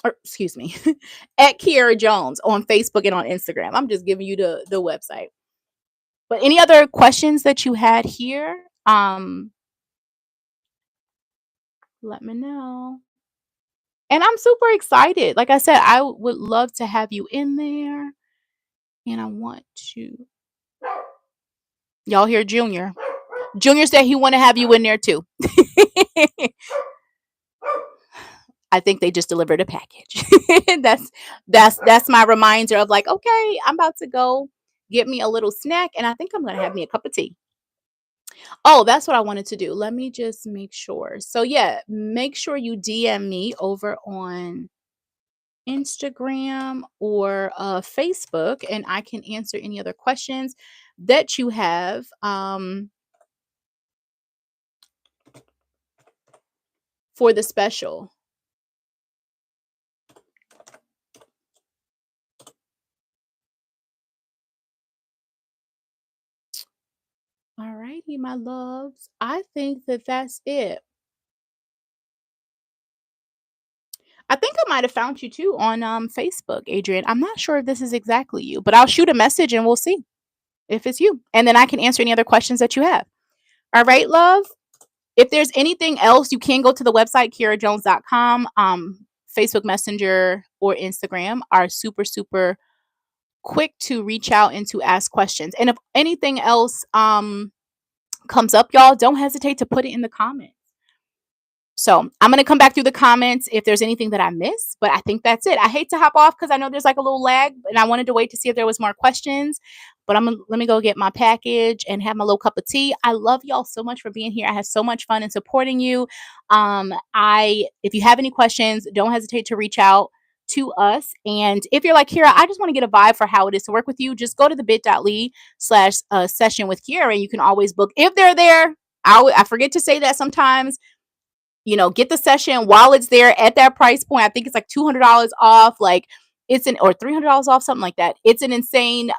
or excuse me, at Kiara Jones on Facebook and on Instagram. I'm just giving you the website. But any other questions that you had here, let me know. And I'm super excited. Like I said, I would love to have you in there. And I want to. Y'all hear Junior? Junior said he want to have you in there too. I think they just delivered a package. That's my reminder of like, okay, I'm about to go get me a little snack, and I think I'm gonna have me a cup of tea. Oh, that's what I wanted to do. Let me just make sure. So yeah, make sure you DM me over on Instagram or Facebook, and I can answer any other questions that you have for the special. All righty, my loves. I think that's it. I think I might have found you too on Facebook, Adrian. I'm not sure if this is exactly you, but I'll shoot a message and we'll see if it's you. And then I can answer any other questions that you have. All right, love. If there's anything else, you can go to the website, KiaraJones.com. Facebook Messenger or Instagram are super, super quick to reach out and to ask questions. And if anything else comes up, y'all, don't hesitate to put it in the comments. So I'm going to come back through the comments if there's anything that I missed, but I think that's it. I hate to hop off because I know there's like a little lag, and I wanted to wait to see if there was more questions, but let me go get my package and have my little cup of tea. I love y'all so much for being here. I had so much fun in supporting you. If you have any questions, don't hesitate to reach out to us. And if you're like, Kiara, I just want to get a vibe for how it is to work with you, just go to the bit.ly/session with Kiara, and you can always book if they're there. I forget to say that sometimes. Get the session while it's there at that price point. I think it's like $200 off, or $300 off, something like that. It's an insane,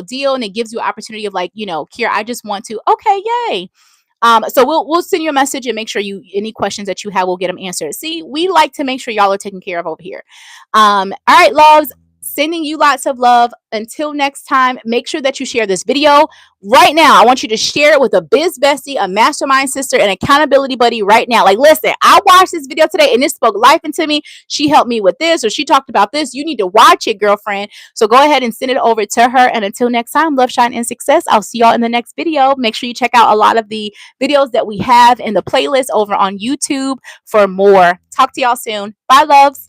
deal, and it gives you an opportunity of like, Kiara, I just want to, okay, yay. So we'll send you a message and make sure any questions that you have, we'll get them answered. See, we like to make sure y'all are taken care of over here. All right, loves. Sending you lots of love. Until next time, make sure that you share this video right now. I want you to share it with a biz bestie, a mastermind sister, an accountability buddy right now. Like, listen, I watched this video today and it spoke life into me. She helped me with this, or she talked about this. You need to watch it, girlfriend. So go ahead and send it over to her. And until next time, love, shine, and success. I'll see y'all in the next video. Make sure you check out a lot of the videos that we have in the playlist over on YouTube for more. Talk to y'all soon. Bye, loves.